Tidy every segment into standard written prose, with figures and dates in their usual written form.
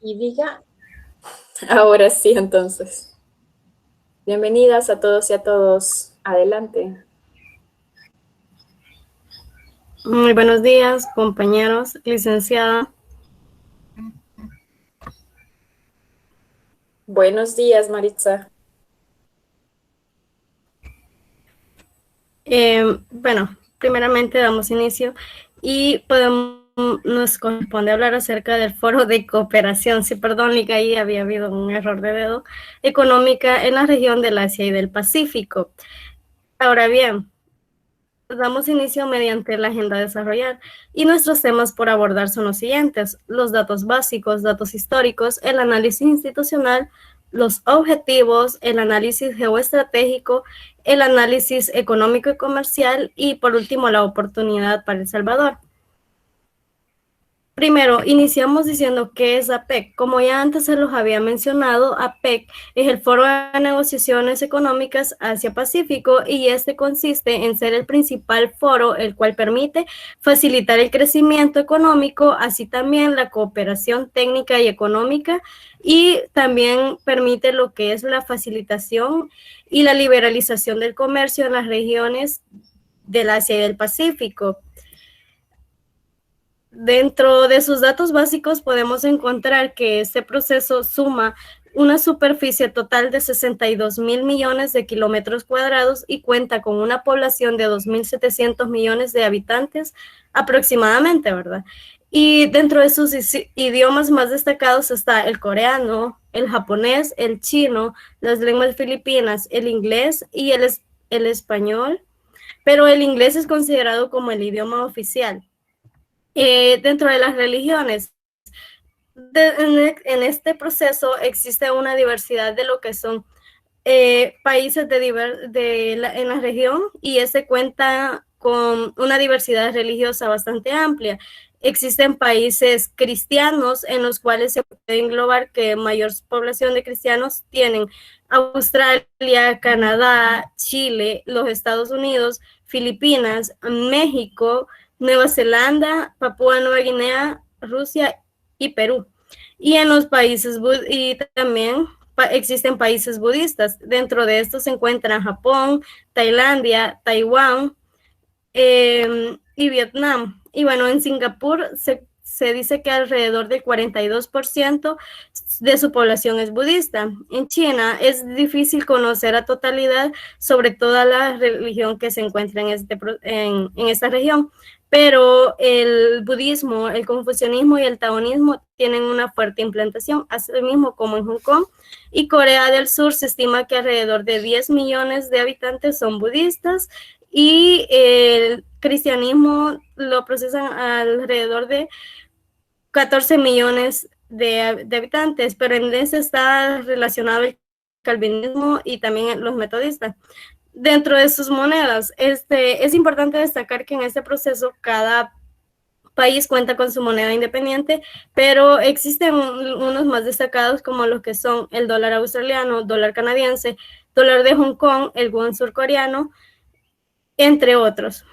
Y diga, ahora sí, entonces. Bienvenidas a todos y a todos. Adelante. Muy buenos días, compañeros, licenciada. Buenos días, Maritza. Primeramente damos inicio y nos corresponde hablar acerca del foro de cooperación, sí, perdón, Liga, ahí había habido un error de dedo, económica en la región del Asia y del Pacífico. Ahora bien, damos inicio mediante la agenda a desarrollar y nuestros temas por abordar son los siguientes: los datos básicos, datos históricos, el análisis institucional, los objetivos, el análisis geoestratégico, el análisis económico y comercial y por último la oportunidad para El Salvador. Primero, iniciamos diciendo qué es APEC. Como ya antes se los había mencionado, APEC es el Foro de Negociaciones Económicas Asia-Pacífico y este consiste en ser el principal foro el cual permite facilitar el crecimiento económico, así también la cooperación técnica y económica, y también permite lo que es la facilitación y la liberalización del comercio en las regiones del Asia y del Pacífico. Dentro de sus datos básicos podemos encontrar que este proceso suma una superficie total de 62 mil millones de kilómetros cuadrados y cuenta con una población de 2.700 millones de habitantes aproximadamente, ¿verdad? Y dentro de sus idiomas más destacados está el coreano, el japonés, el chino, las lenguas filipinas, el inglés y el español, pero el inglés es considerado como el idioma oficial. Dentro de las religiones, en este proceso existe una diversidad de lo que son países en la región, y este cuenta con una diversidad religiosa bastante amplia. Existen países cristianos en los cuales se puede englobar que mayor población de cristianos tienen Australia, Canadá, Chile, los Estados Unidos, Filipinas, México, Nueva Zelanda, Papúa Nueva Guinea, Rusia y Perú. Y en los países y también existen países budistas. Dentro de estos se encuentran Japón, Tailandia, Taiwán y Vietnam. Y bueno, en Singapur se dice que alrededor del 42% de su población es budista. En China es difícil conocer a totalidad sobre toda la religión que se encuentra en esta región, pero el budismo, el confucianismo y el taoísmo tienen una fuerte implantación, así mismo como en Hong Kong y Corea del Sur. Se estima que alrededor de 10 millones de habitantes son budistas, y el cristianismo lo procesan alrededor de 14 millones de habitantes, pero en ese está relacionado el calvinismo y también los metodistas. Dentro de sus monedas, es importante destacar que en este proceso cada país cuenta con su moneda independiente, pero existen unos más destacados como los que son el dólar australiano, dólar canadiense, dólar de Hong Kong, el won surcoreano, entre otros.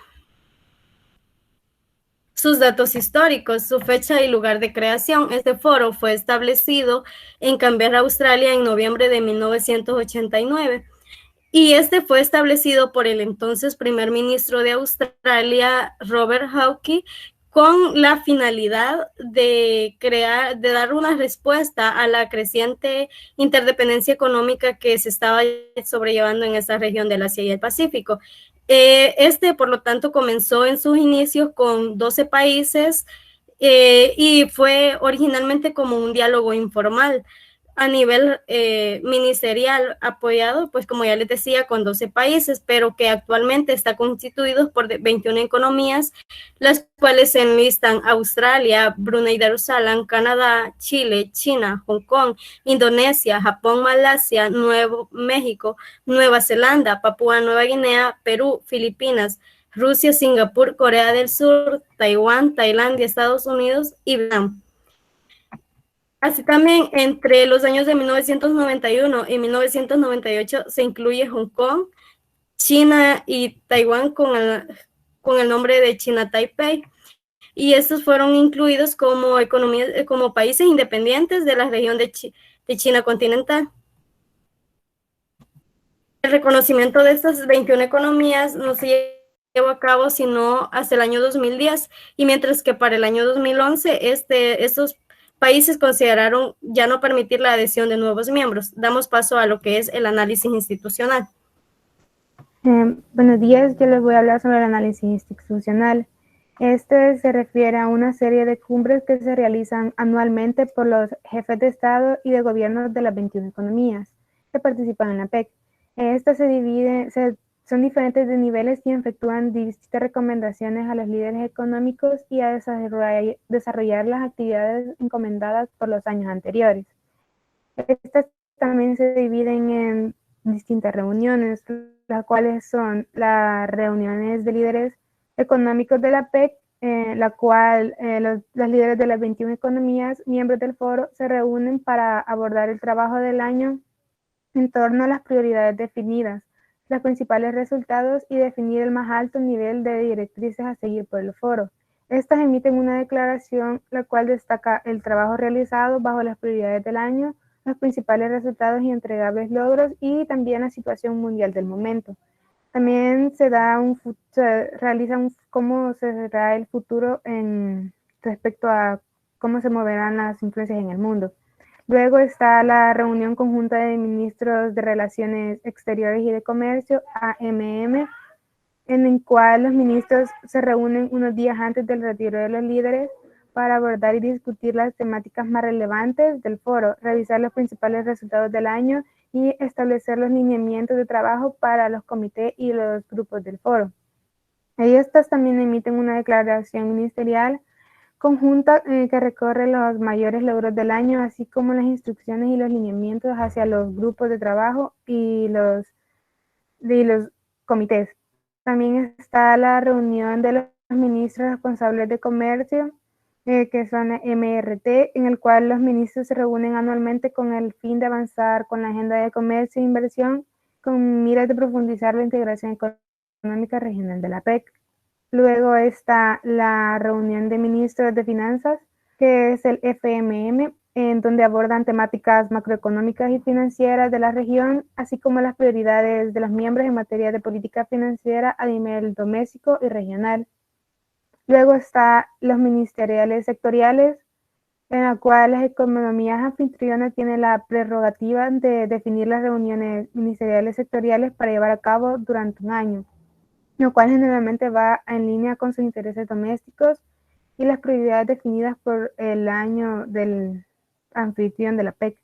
Sus datos históricos, su fecha y lugar de creación. Este foro fue establecido en Canberra, Australia, en noviembre de 1989. Y este fue establecido por el entonces primer ministro de Australia, Robert Hawke, con la finalidad de dar una respuesta a la creciente interdependencia económica que se estaba sobrellevando en esta región del Asia y el Pacífico. Por lo tanto, comenzó en sus inicios con 12 países, y fue originalmente como un diálogo informal a nivel ministerial, apoyado, pues como ya les decía, con 12 países, pero que actualmente está constituido por 21 economías, las cuales se enlistan Australia, Brunei Darussalam, Canadá, Chile, China, Hong Kong, Indonesia, Japón, Malasia, Nuevo México, Nueva Zelanda, Papúa Nueva Guinea, Perú, Filipinas, Rusia, Singapur, Corea del Sur, Taiwán, Tailandia, Estados Unidos y Vietnam. Así también, entre los años de 1991 y 1998 se incluye Hong Kong, China y Taiwán con el nombre de China Taipei. y estos fueron incluidos como economías, como países independientes de la región de China continental. El reconocimiento de estas 21 economías no se llevó a cabo sino hasta el año 2010, y mientras que para el año 2011 estos países consideraron ya no permitir la adhesión de nuevos miembros. Damos paso a lo que es el análisis institucional. Buenos días, yo les voy a hablar sobre el análisis institucional. Este se refiere a una serie de cumbres que se realizan anualmente por los jefes de Estado y de gobierno de las 21 economías que participan en la PEC. Estas son diferentes de niveles y efectúan distintas recomendaciones a los líderes económicos y a desarrollar las actividades encomendadas por los años anteriores. Estas también se dividen en distintas reuniones, las cuales son las reuniones de líderes económicos de la PEC, la cual los líderes de las 21 economías, miembros del foro, se reúnen para abordar el trabajo del año en torno a las prioridades definidas, los principales resultados y definir el más alto nivel de directrices a seguir por el foro. Estas emiten una declaración la cual destaca el trabajo realizado bajo las prioridades del año, los principales resultados y entregables logros y también la situación mundial del momento. También se realiza cómo será el futuro respecto a cómo se moverán las influencias en el mundo. Luego está la reunión conjunta de ministros de Relaciones Exteriores y de Comercio, AMM, en el cual los ministros se reúnen unos días antes del retiro de los líderes para abordar y discutir las temáticas más relevantes del foro, revisar los principales resultados del año y establecer los lineamientos de trabajo para los comités y los grupos del foro. Estas también emiten una declaración ministerial conjunta que recorre los mayores logros del año, así como las instrucciones y los lineamientos hacia los grupos de trabajo y los comités. También está la reunión de los ministros responsables de comercio, que son MRT, en el cual los ministros se reúnen anualmente con el fin de avanzar con la agenda de comercio e inversión, con miras de profundizar la integración económica regional de la PEC. Luego está la reunión de ministros de finanzas, que es el FMM, en donde abordan temáticas macroeconómicas y financieras de la región, así como las prioridades de los miembros en materia de política financiera a nivel doméstico y regional. Luego está los ministeriales sectoriales, en la cual las economías anfitrionas tienen la prerrogativa de definir las reuniones ministeriales sectoriales para llevar a cabo durante un año, lo cual generalmente va en línea con sus intereses domésticos y las prioridades definidas por el año del anfitrión de la PEC.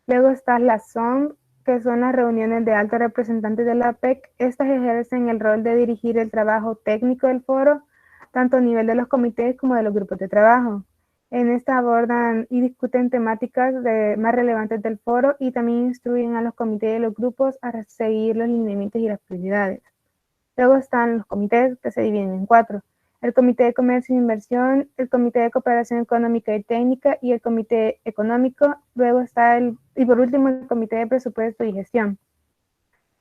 Luego está la SOM, que son las reuniones de altos representantes de la PEC. Estas ejercen el rol de dirigir el trabajo técnico del foro, tanto a nivel de los comités como de los grupos de trabajo. En esta abordan y discuten temáticas más relevantes del foro y también instruyen a los comités y los grupos a seguir los lineamientos y las prioridades. Luego están los comités, que se dividen en 4. El Comité de Comercio e Inversión, el Comité de Cooperación Económica y Técnica y el Comité Económico. Luego está y por último, el Comité de Presupuesto y Gestión.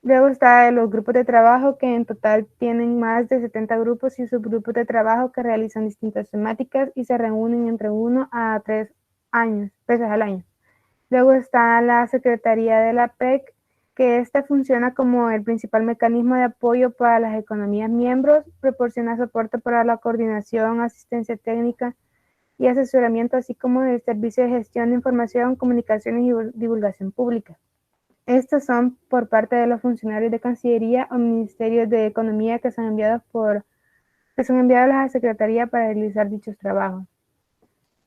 Luego está los grupos de trabajo, que en total tienen más de 70 grupos y subgrupos de trabajo que realizan distintas temáticas y se reúnen entre 1 a 3 veces al año. Luego está la Secretaría de la PEC, que esta funciona como el principal mecanismo de apoyo para las economías miembros, proporciona soporte para la coordinación, asistencia técnica y asesoramiento, así como el servicio de gestión de información, comunicaciones y divulgación pública. Estos son por parte de los funcionarios de Cancillería o Ministerios de Economía que son enviados a la Secretaría para realizar dichos trabajos.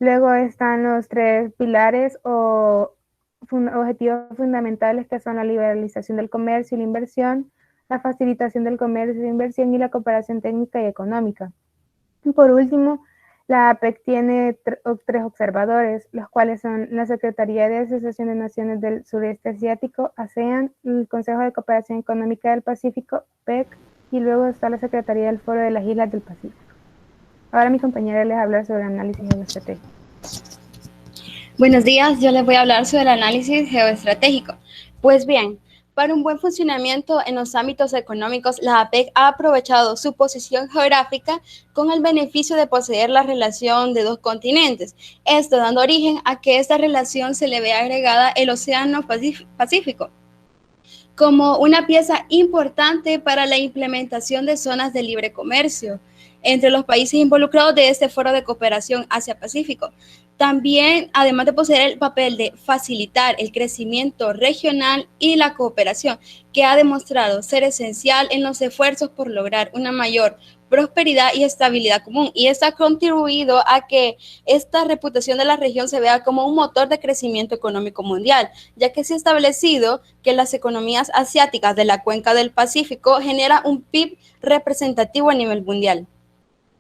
Luego están los 3 pilares o objetivos fundamentales, que son la liberalización del comercio y la inversión, la facilitación del comercio y la inversión y la cooperación técnica y económica. Y por último, la APEC tiene 3 observadores, los cuales son la Secretaría de Asociación de Naciones del Sureste Asiático, ASEAN, el Consejo de Cooperación Económica del Pacífico, PEC, y luego está la Secretaría del Foro de las Islas del Pacífico. Ahora mi compañera les va a hablar sobre análisis geoestratégico. Buenos días, yo les voy a hablar sobre el análisis geoestratégico. Pues bien, Para un buen funcionamiento en los ámbitos económicos, la APEC ha aprovechado su posición geográfica con el beneficio de poseer la relación de dos continentes, esto dando origen a que esta relación se le vea agregada el Océano Pacífico como una pieza importante para la implementación de zonas de libre comercio entre los países involucrados de este foro de cooperación Asia-Pacífico. También, además de poseer el papel de facilitar el crecimiento regional y la cooperación, que ha demostrado ser esencial en los esfuerzos por lograr una mayor prosperidad y estabilidad común. Y esto ha contribuido a que esta reputación de la región se vea como un motor de crecimiento económico mundial, ya que se ha establecido que las economías asiáticas de la cuenca del Pacífico generan un PIB representativo a nivel mundial.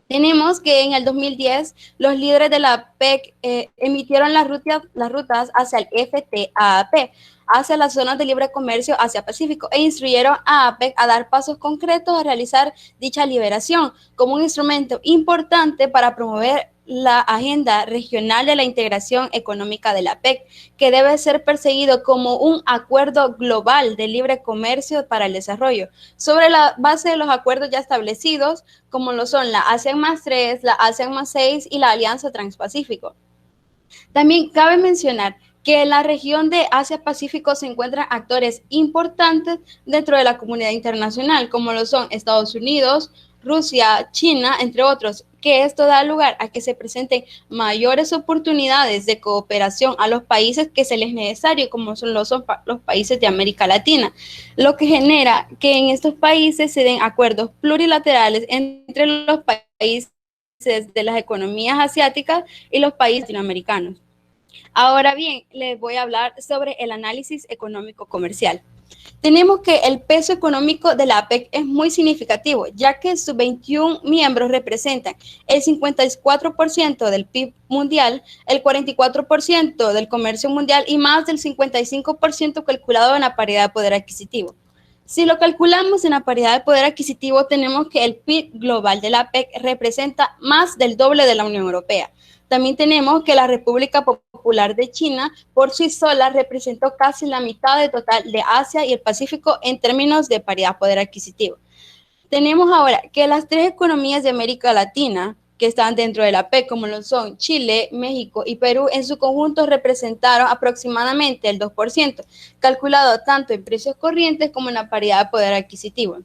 Tenemos que en el 2010 los líderes de la PEC emitieron las rutas hacia el FTAP, hacia las zonas de libre comercio Asia-Pacífico, e instruyeron a APEC a dar pasos concretos a realizar dicha liberación como un instrumento importante para promover la agenda regional de la integración económica de la PEC, que debe ser perseguido como un acuerdo global de libre comercio para el desarrollo, sobre la base de los acuerdos ya establecidos, como lo son la ASEAN+3, la ASEAN+6 y la Alianza Transpacífico. También cabe mencionar que en la región de Asia-Pacífico se encuentran actores importantes dentro de la comunidad internacional, como lo son Estados Unidos, Rusia, China, entre otros, que esto da lugar a que se presenten mayores oportunidades de cooperación a los países que se les es necesario, como son los países de América Latina, lo que genera que en estos países se den acuerdos plurilaterales entre los países de las economías asiáticas y los países latinoamericanos. Ahora bien, les voy a hablar sobre el análisis económico-comercial. Tenemos que el peso económico de la APEC es muy significativo, ya que sus 21 miembros representan el 54% del PIB mundial, el 44% del comercio mundial y más del 55% calculado en la paridad de poder adquisitivo. Si lo calculamos en la paridad de poder adquisitivo, tenemos que el PIB global de la APEC representa más del doble de la Unión Europea. También tenemos que la República Popular de China por sí sola representó casi la mitad del total de Asia y el Pacífico en términos de paridad de poder adquisitivo. Tenemos ahora que las tres economías de América Latina que están dentro de la PEC, como lo son Chile, México y Perú, en su conjunto representaron aproximadamente el 2%, calculado tanto en precios corrientes como en la paridad de poder adquisitivo.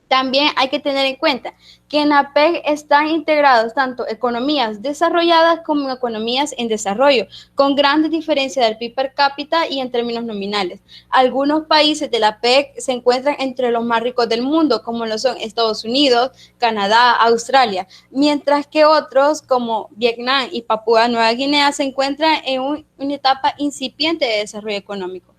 También hay que tener en cuenta que en la PEC están integrados tanto economías desarrolladas como economías en desarrollo, con grandes diferencias del PIB per cápita y en términos nominales. Algunos países de la PEC se encuentran entre los más ricos del mundo, como lo son Estados Unidos, Canadá, Australia, mientras que otros como Vietnam y Papúa Nueva Guinea se encuentran en una etapa incipiente de desarrollo económico.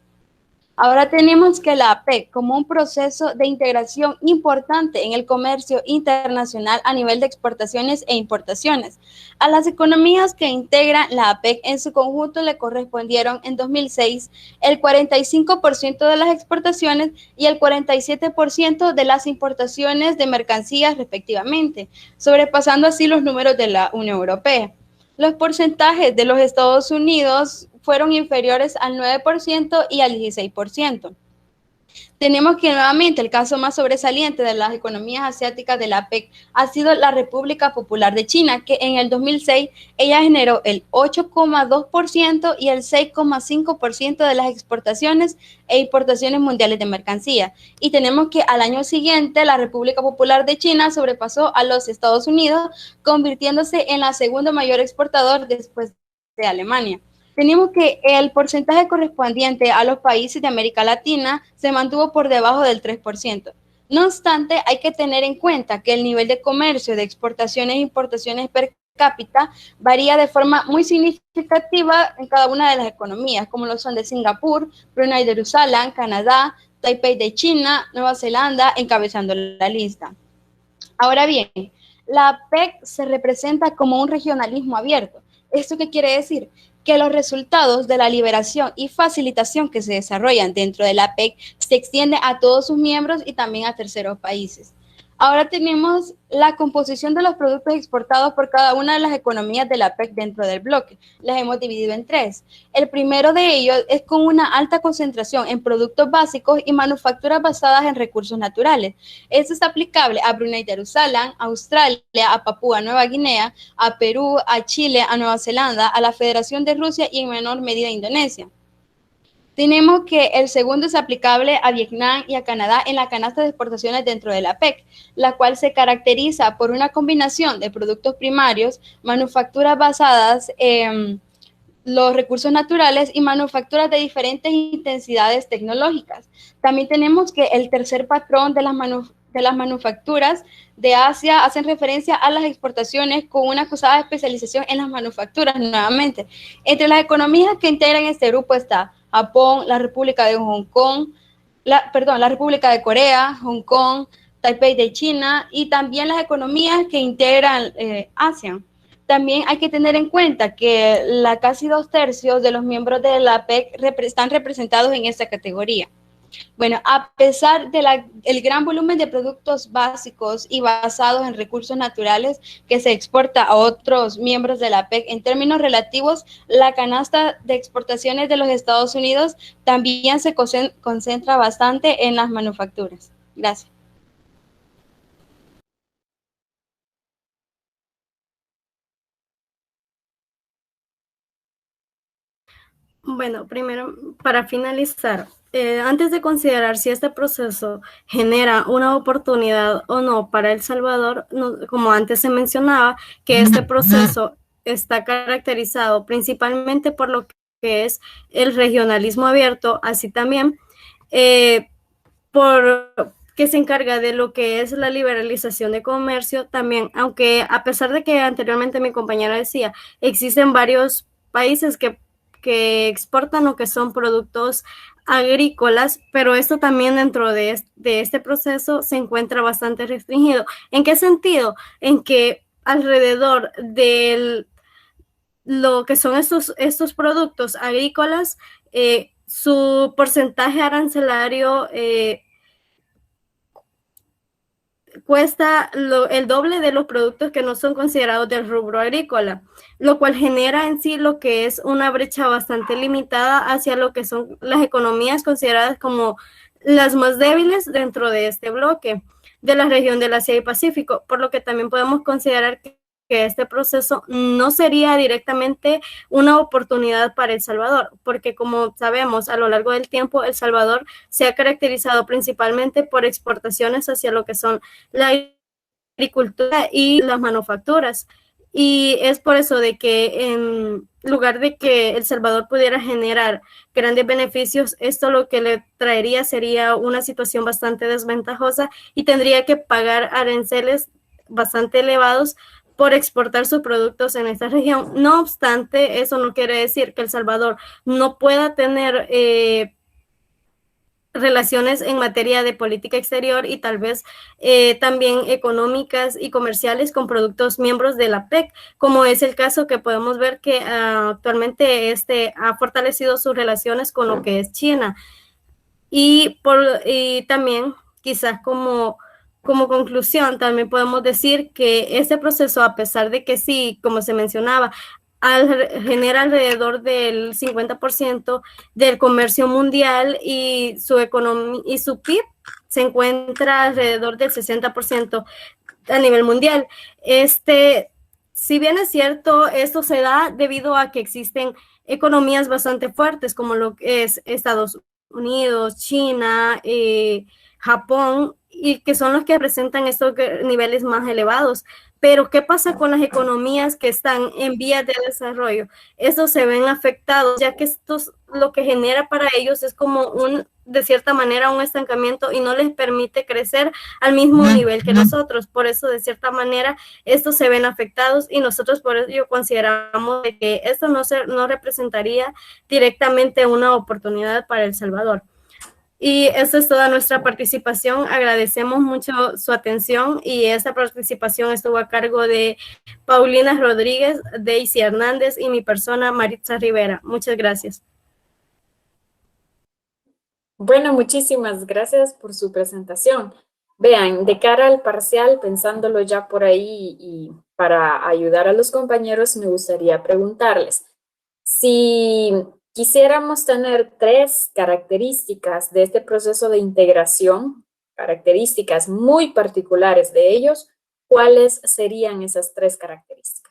Ahora tenemos que la APEC como un proceso de integración importante en el comercio internacional a nivel de exportaciones e importaciones. A las economías que integran la APEC en su conjunto le correspondieron en 2006 el 45% de las exportaciones y el 47% de las importaciones de mercancías respectivamente, sobrepasando así los números de la Unión Europea. Los porcentajes de los Estados Unidos fueron inferiores al 9% y al 16%. Tenemos que nuevamente el caso más sobresaliente de las economías asiáticas de la APEC ha sido la República Popular de China, que en el 2006 ella generó el 8,2% y el 6,5% de las exportaciones e importaciones mundiales de mercancía. Y tenemos que al año siguiente la República Popular de China sobrepasó a los Estados Unidos, convirtiéndose en la segunda mayor exportador después de Alemania. Tenemos que el porcentaje correspondiente a los países de América Latina se mantuvo por debajo del 3%. No obstante, hay que tener en cuenta que el nivel de comercio, de exportaciones e importaciones per cápita varía de forma muy significativa en cada una de las economías, como lo son de Singapur, Brunei Darussalam, Canadá, Taipei de China, Nueva Zelanda, encabezando la lista. Ahora bien, la PEC se representa como un regionalismo abierto. ¿Esto qué quiere decir? Que los resultados de la liberación y facilitación que se desarrollan dentro de la PEC se extienden a todos sus miembros y también a terceros países. Ahora tenemos la composición de los productos exportados por cada una de las economías de la PEC dentro del bloque. Las hemos dividido en tres. El primero de ellos es con una alta concentración en productos básicos y manufacturas basadas en recursos naturales. Esto es aplicable a Brunei Darussalam, a Australia, a Papúa Nueva Guinea, a Perú, a Chile, a Nueva Zelanda, a la Federación de Rusia y en menor medida a Indonesia. Tenemos que el segundo es aplicable a Vietnam y a Canadá en la canasta de exportaciones dentro de la PEC, la cual se caracteriza por una combinación de productos primarios, manufacturas basadas en los recursos naturales y manufacturas de diferentes intensidades tecnológicas. También tenemos que el tercer patrón de las manufacturas de Asia hacen referencia a las exportaciones con una acusada especialización en las manufacturas nuevamente. Entre las economías que integran este grupo está Japón, la República de Hong Kong, la República de Corea, Hong Kong, Taipei de China y también las economías que integran Asia. También hay que tener en cuenta que casi 2/3 de los miembros de la PEC están representados en esta categoría. Bueno, a pesar del gran volumen de productos básicos y basados en recursos naturales que se exporta a otros miembros de la PEC, en términos relativos, la canasta de exportaciones de los Estados Unidos también se concentra bastante en las manufacturas. Gracias. Bueno, primero, para finalizar, antes de considerar si este proceso genera una oportunidad o no para El Salvador, como antes se mencionaba, que este proceso está caracterizado principalmente por lo que es el regionalismo abierto, así también por que se encarga de lo que es la liberalización de comercio también, aunque a pesar de que anteriormente mi compañera decía, existen varios países que exportan lo que son productos agrícolas, pero esto también dentro de este proceso se encuentra bastante restringido. ¿En qué sentido? En que alrededor de lo que son estos productos agrícolas, su porcentaje arancelario cuesta el doble de los productos que no son considerados del rubro agrícola, lo cual genera en sí lo que es una brecha bastante limitada hacia lo que son las economías consideradas como las más débiles dentro de este bloque de la región del Asia y Pacífico, por lo que también podemos considerar que este proceso no sería directamente una oportunidad para El Salvador, porque como sabemos, a lo largo del tiempo, El Salvador se ha caracterizado principalmente por exportaciones hacia lo que son la agricultura y las manufacturas. Y es por eso de que en lugar de que El Salvador pudiera generar grandes beneficios, esto lo que le traería sería una situación bastante desventajosa y tendría que pagar aranceles bastante elevados por exportar sus productos en esta región. No obstante, eso no quiere decir que El Salvador no pueda tener relaciones en materia de política exterior y tal vez también económicas y comerciales con productos miembros de la PEC, como es el caso que podemos ver que actualmente ha fortalecido sus relaciones con lo que es China. Y también quizás como conclusión, también podemos decir que este proceso, a pesar de que sí, como se mencionaba, genera alrededor del 50% del comercio mundial y su economía y su PIB se encuentra alrededor del 60% a nivel mundial. Si bien es cierto, esto se da debido a que existen economías bastante fuertes como lo que es Estados Unidos, China, Japón, y que son los que presentan estos niveles más elevados. Pero, ¿qué pasa con las economías que están en vías de desarrollo? Estos se ven afectados, ya que esto lo que genera para ellos es como de cierta manera, un estancamiento y no les permite crecer al mismo nivel que nosotros. Por eso, de cierta manera, estos se ven afectados y nosotros por ello consideramos que esto no representaría directamente una oportunidad para El Salvador. Y esa es toda nuestra participación. Agradecemos mucho su atención y esta participación estuvo a cargo de Paulina Rodríguez, Daisy Hernández y mi persona, Maritza Rivera. Muchas gracias. Bueno, muchísimas gracias por su presentación. Vean, de cara al parcial, pensándolo ya por ahí y para ayudar a los compañeros, me gustaría preguntarles, si quisiéramos tener 3 características de este proceso de integración, características muy particulares de ellos, ¿cuáles serían esas 3 características?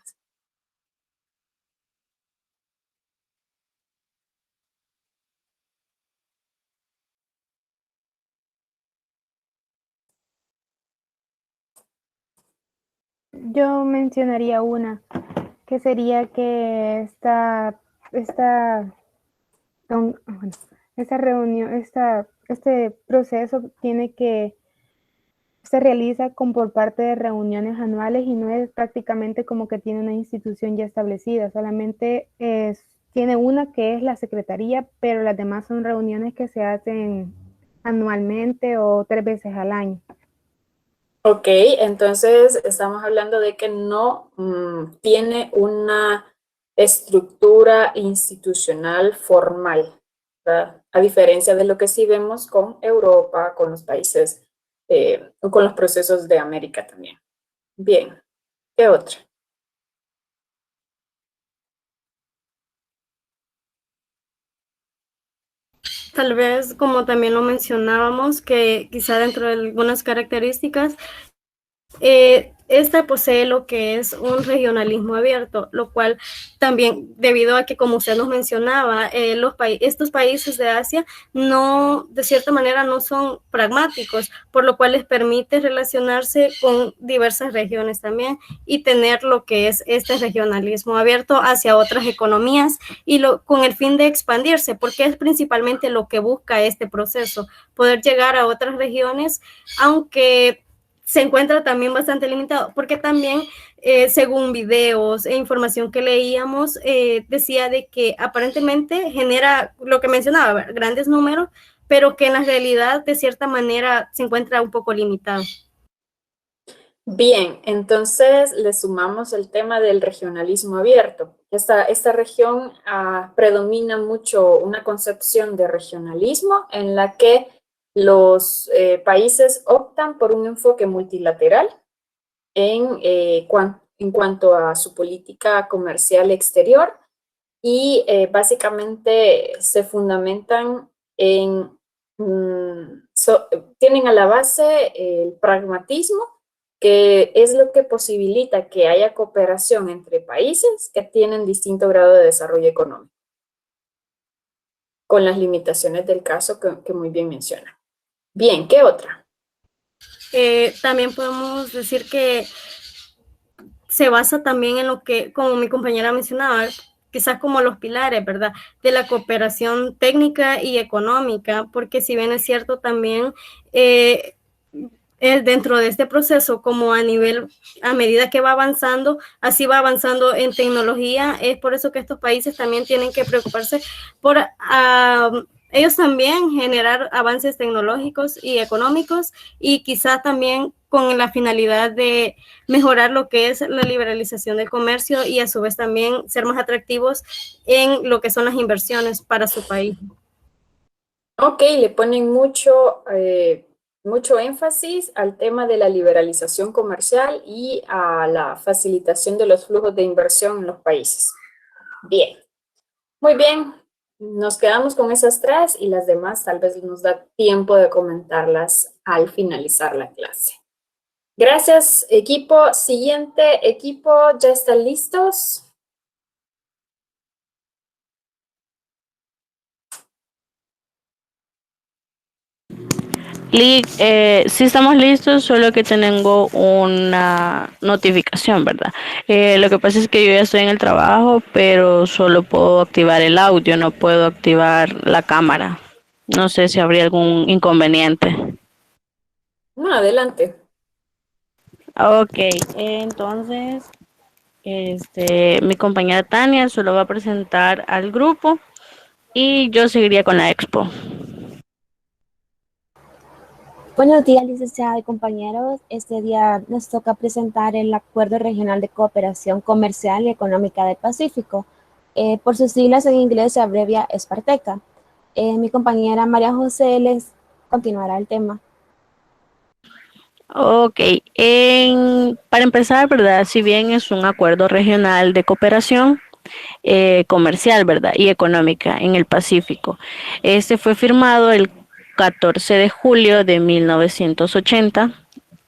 Yo mencionaría una, que sería que bueno, esta reunión, este proceso se realiza por parte de reuniones anuales y no es prácticamente como que tiene una institución ya establecida, solamente tiene una que es la secretaría, pero las demás son reuniones que se hacen anualmente o 3 veces al año. Ok, entonces estamos hablando de que no tiene una estructura institucional formal, ¿verdad? A diferencia de lo que sí vemos con Europa, con los países, o con los procesos de América también. Bien, ¿qué otra? Tal vez, como también lo mencionábamos, que quizá dentro de algunas características esta posee lo que es un regionalismo abierto, lo cual también, debido a que, como usted nos mencionaba, estos países de Asia no, de cierta manera, no son pragmáticos, por lo cual les permite relacionarse con diversas regiones también y tener lo que es este regionalismo abierto hacia otras economías y con el fin de expandirse, porque es principalmente lo que busca este proceso, poder llegar a otras regiones, aunque se encuentra también bastante limitado, porque también, según videos e información que leíamos, decía de que aparentemente genera lo que mencionaba, grandes números, pero que en la realidad, de cierta manera, se encuentra un poco limitado. Bien, entonces le sumamos el tema del regionalismo abierto. Esta región predomina mucho una concepción de regionalismo en la que los países optan por un enfoque multilateral en cuanto a su política comercial exterior y básicamente se fundamentan en, tienen a la base el pragmatismo, que es lo que posibilita que haya cooperación entre países que tienen distinto grado de desarrollo económico, con las limitaciones del caso que muy bien menciona. Bien, ¿qué otra? También podemos decir que se basa también en lo que, como mi compañera mencionaba, quizás como los pilares, ¿verdad?, de la cooperación técnica y económica, porque si bien es cierto también, dentro de este proceso, como a medida que va avanzando, así va avanzando en tecnología, es por eso que estos países también tienen que preocuparse por ellos también generar avances tecnológicos y económicos y quizá también con la finalidad de mejorar lo que es la liberalización del comercio y a su vez también ser más atractivos en lo que son las inversiones para su país. Ok, le ponen mucho énfasis al tema de la liberalización comercial y a la facilitación de los flujos de inversión en los países. Bien, muy bien. Nos quedamos con esas 3 y las demás tal vez nos da tiempo de comentarlas al finalizar la clase. Gracias, equipo. Siguiente equipo, ¿ya están listos? Sí estamos listos, solo que tengo una notificación, ¿verdad? Lo que pasa es que yo ya estoy en el trabajo, pero solo puedo activar el audio, no puedo activar la cámara. No sé si habría algún inconveniente. No, adelante. Ok, entonces, mi compañera Tania solo va a presentar al grupo y yo seguiría con la expo. Buenos días, licenciada y compañeros. Este día nos toca presentar el Acuerdo Regional de Cooperación Comercial y Económica del Pacífico. Por sus siglas en inglés se abrevia SPARTECA. Mi compañera María José les continuará el tema. Ok, para empezar, ¿verdad? Si bien es un acuerdo regional de cooperación comercial, ¿verdad? Y económica en el Pacífico. Este fue firmado el 14 de julio de 1980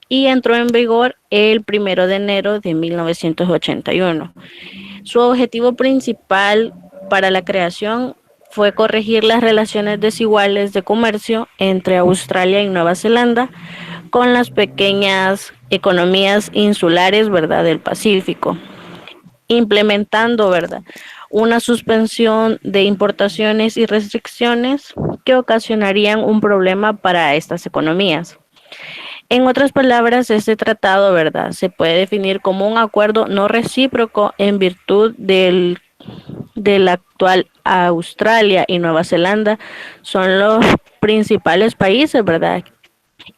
y entró en vigor el 1 de enero de 1981. Su objetivo principal para la creación fue corregir las relaciones desiguales de comercio entre Australia y Nueva Zelanda con las pequeñas economías insulares, ¿verdad?, del Pacífico, implementando, ¿verdad?, una suspensión de importaciones y restricciones que ocasionarían un problema para estas economías. En otras palabras, este tratado, ¿verdad?, se puede definir como un acuerdo no recíproco en virtud del actual Australia y Nueva Zelanda son los principales países, ¿verdad?,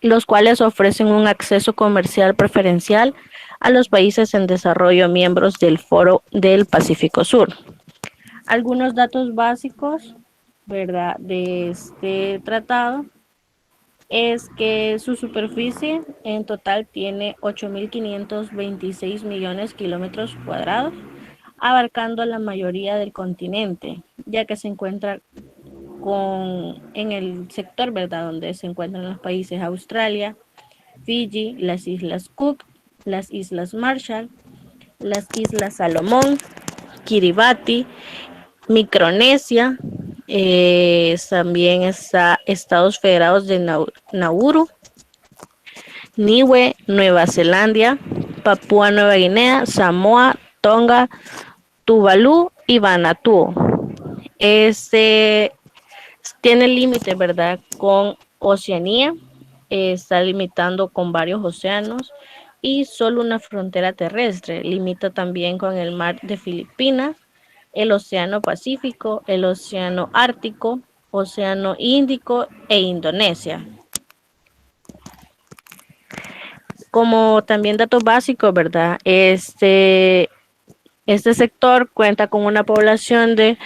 los cuales ofrecen un acceso comercial preferencial a los países en desarrollo miembros del Foro del Pacífico Sur. Algunos datos básicos, ¿verdad?, de este tratado es que su superficie en total tiene 8.526 millones de kilómetros cuadrados, abarcando la mayoría del continente, ya que se encuentra en el sector, ¿verdad?, donde se encuentran los países Australia, Fiji, las Islas Cook, las Islas Marshall, las Islas Salomón, Kiribati, Micronesia, también está Estados Federados de Nauru, Niue, Nueva Zelanda, Papúa Nueva Guinea, Samoa, Tonga, Tuvalu y Vanuatu. Este tiene límite, ¿verdad?, con Oceanía, está limitando con varios océanos y solo una frontera terrestre. Limita también con el mar de Filipinas, el Océano Pacífico, el Océano Ártico, Océano Índico e Indonesia. Como también datos básicos, ¿verdad? Este sector cuenta con una población de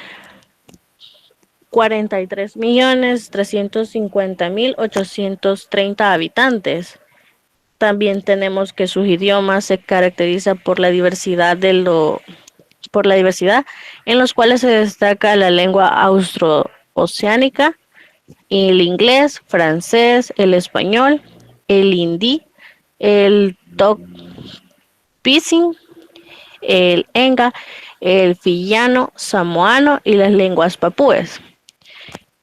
43.350.830 habitantes. También tenemos que sus idiomas se caracterizan por la diversidad en los cuales se destaca la lengua austro-oceánica, el inglés, francés, el español, el hindi, el tok-pisin, el enga, el fiyiano, samoano y las lenguas papúes.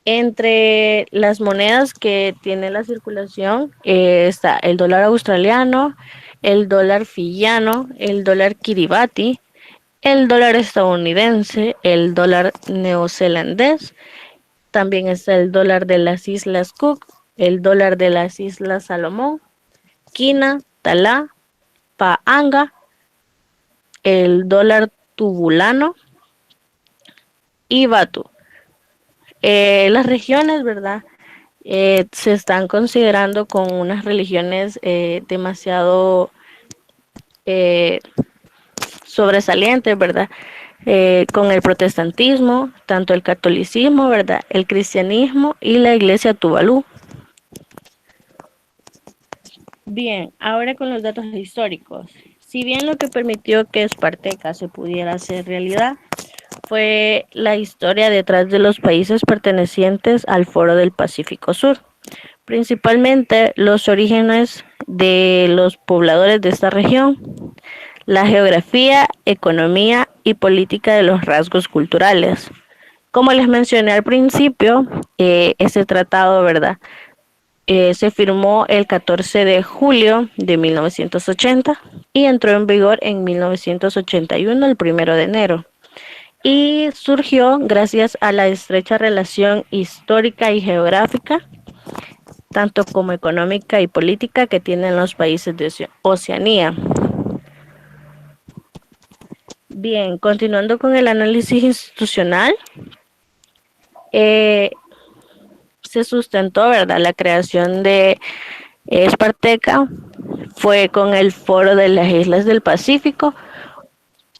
Entre las monedas que tiene la circulación está el dólar australiano, el dólar fiyiano, el dólar kiribati, el dólar estadounidense, el dólar neozelandés, también está el dólar de las Islas Cook, el dólar de las Islas Salomón, Quina, Talá, Paanga, el dólar tubulano y Batu. Las regiones, ¿verdad?, se están considerando con unas religiones demasiado sobresalientes, ¿verdad? Con el protestantismo, tanto el catolicismo, ¿verdad?, el cristianismo y la iglesia Tuvalu. Bien, ahora con los datos históricos. Si bien lo que permitió que Esparteca se pudiera hacer realidad fue la historia detrás de los países pertenecientes al Foro del Pacífico Sur, principalmente los orígenes de los pobladores de esta región, la geografía, economía y política de los rasgos culturales. Como les mencioné al principio, este tratado, ¿verdad?, se firmó el 14 de julio de 1980 y entró en vigor en 1981, el 1 de enero. Y surgió gracias a la estrecha relación histórica y geográfica, tanto como económica y política, que tienen los países de Oceanía. Bien, continuando con el análisis institucional, se sustentó, ¿verdad?, la creación de Esparteca fue con el Foro de las Islas del Pacífico,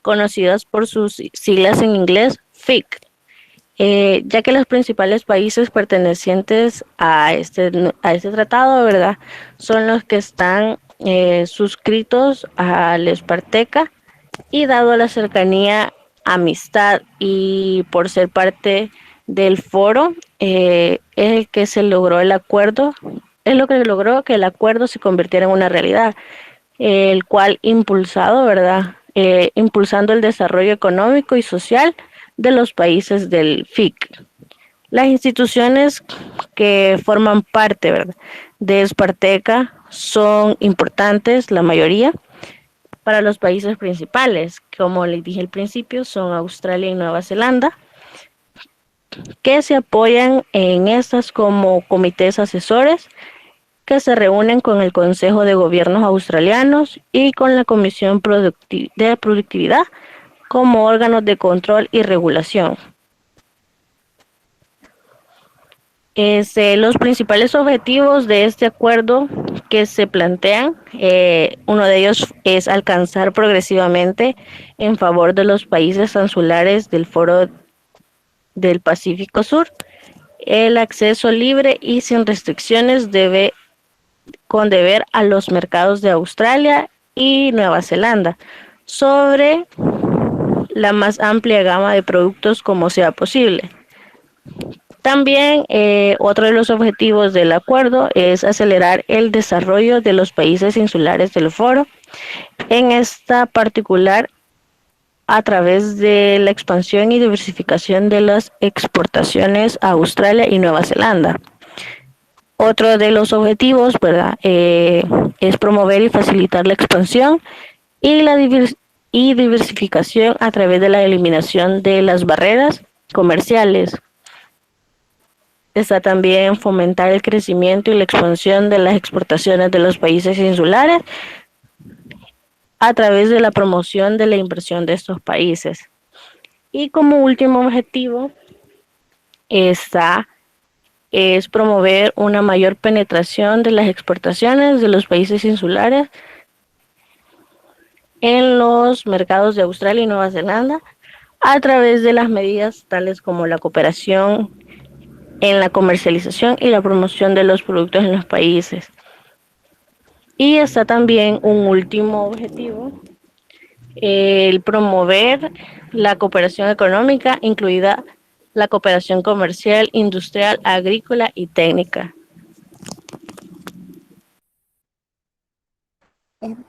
conocidas por sus siglas en inglés FIC, ya que los principales países pertenecientes a este tratado, ¿verdad?, son los que están suscritos al Esparteca, y dado la cercanía, amistad y por ser parte del foro, es el que se logró el acuerdo, es lo que logró que el acuerdo se convirtiera en una realidad, el cual impulsado, ¿verdad? Impulsando el desarrollo económico y social de los países del FIC. Las instituciones que forman parte, ¿verdad?, de Esparteca son importantes, la mayoría, para los países principales. Como les dije al principio, son Australia y Nueva Zelanda, que se apoyan en estas como comités asesores que se reúnen con el Consejo de Gobiernos australianos y con la Comisión de Productividad como órganos de control y regulación. Los principales objetivos de este acuerdo que se plantean, uno de ellos es alcanzar progresivamente en favor de los países insulares del Foro del Pacífico Sur el acceso libre y sin restricciones con deber a los mercados de Australia y Nueva Zelanda sobre la más amplia gama de productos como sea posible. También otro de los objetivos del acuerdo es acelerar el desarrollo de los países insulares del foro, en esta particular a través de la expansión y diversificación de las exportaciones a Australia y Nueva Zelanda. Otro de los objetivos, ¿verdad?, es promover y facilitar la expansión y la diversificación a través de la eliminación de las barreras comerciales. Está también fomentar el crecimiento y la expansión de las exportaciones de los países insulares a través de la promoción de la inversión de estos países. Y como último objetivo es promover una mayor penetración de las exportaciones de los países insulares en los mercados de Australia y Nueva Zelanda a través de las medidas tales como la cooperación en la comercialización y la promoción de los productos en los países. Y está también un último objetivo, el promover la cooperación económica, incluida la cooperación comercial, industrial, agrícola y técnica.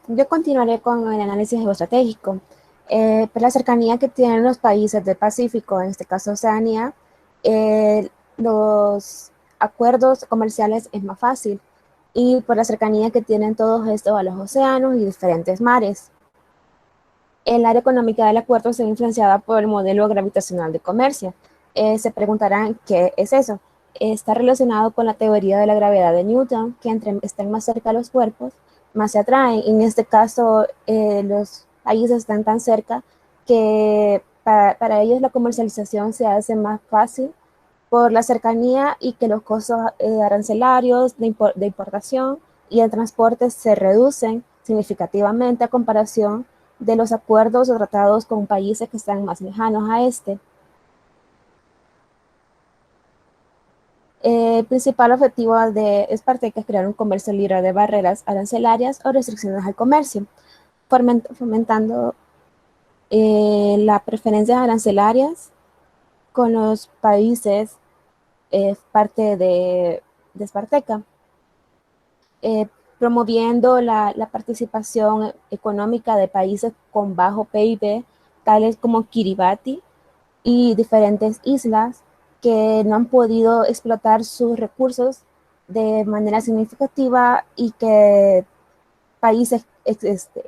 Yo continuaré con el análisis geoestratégico. Por la cercanía que tienen los países del Pacífico, en este caso Oceanía, los acuerdos comerciales es más fácil, y por la cercanía que tienen todos estos a los océanos y diferentes mares. El área económica del acuerdo se ve influenciada por el modelo gravitacional de comercio. Se preguntarán, ¿qué es eso? Está relacionado con la teoría de la gravedad de Newton, que entre estén más cerca los cuerpos, más se atraen. En este caso, los países están tan cerca que para ellos la comercialización se hace más fácil por la cercanía, y que los costos arancelarios de importación y el transporte se reducen significativamente a comparación de los acuerdos o tratados con países que están más lejanos a este. El principal objetivo de Esparteca es crear un comercio libre de barreras arancelarias o restricciones al comercio, fomentando las preferencias arancelarias con los países parte de Esparteca, promoviendo la participación económica de países con bajo PIB, tales como Kiribati y diferentes islas que no han podido explotar sus recursos de manera significativa, y que países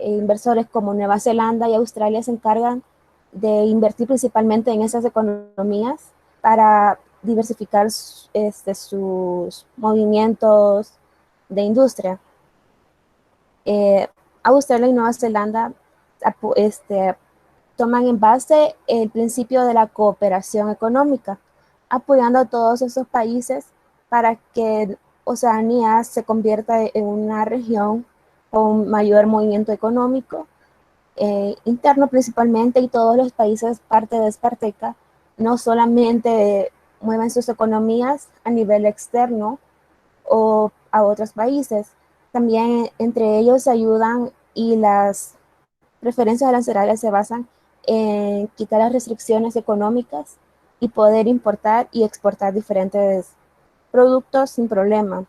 inversores como Nueva Zelanda y Australia se encargan de invertir principalmente en esas economías para diversificar sus movimientos de industria. Australia y Nueva Zelanda toman en base el principio de la cooperación económica, apoyando a todos esos países para que Oceanía se convierta en una región con mayor movimiento económico interno principalmente, y todos los países parte de Esparteca no solamente mueven sus economías a nivel externo o a otros países, También entre ellos se ayudan y las preferencias arancelarias se basan en quitar las restricciones económicas y poder importar y exportar diferentes productos sin problema.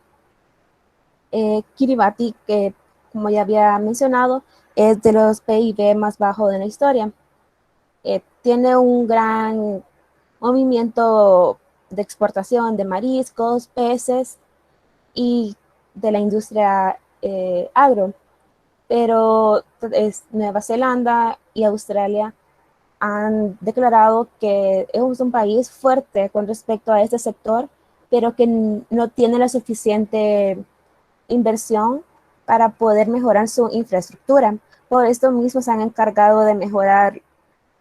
Kiribati, que como ya había mencionado, es de los PIB más bajos de la historia. Tiene un gran movimiento de exportación de mariscos, peces y de la industria agro, pero Nueva Zelanda y Australia han declarado que es un país fuerte con respecto a este sector, pero que no tiene la suficiente inversión para poder mejorar su infraestructura. Por esto mismo se han encargado de mejorar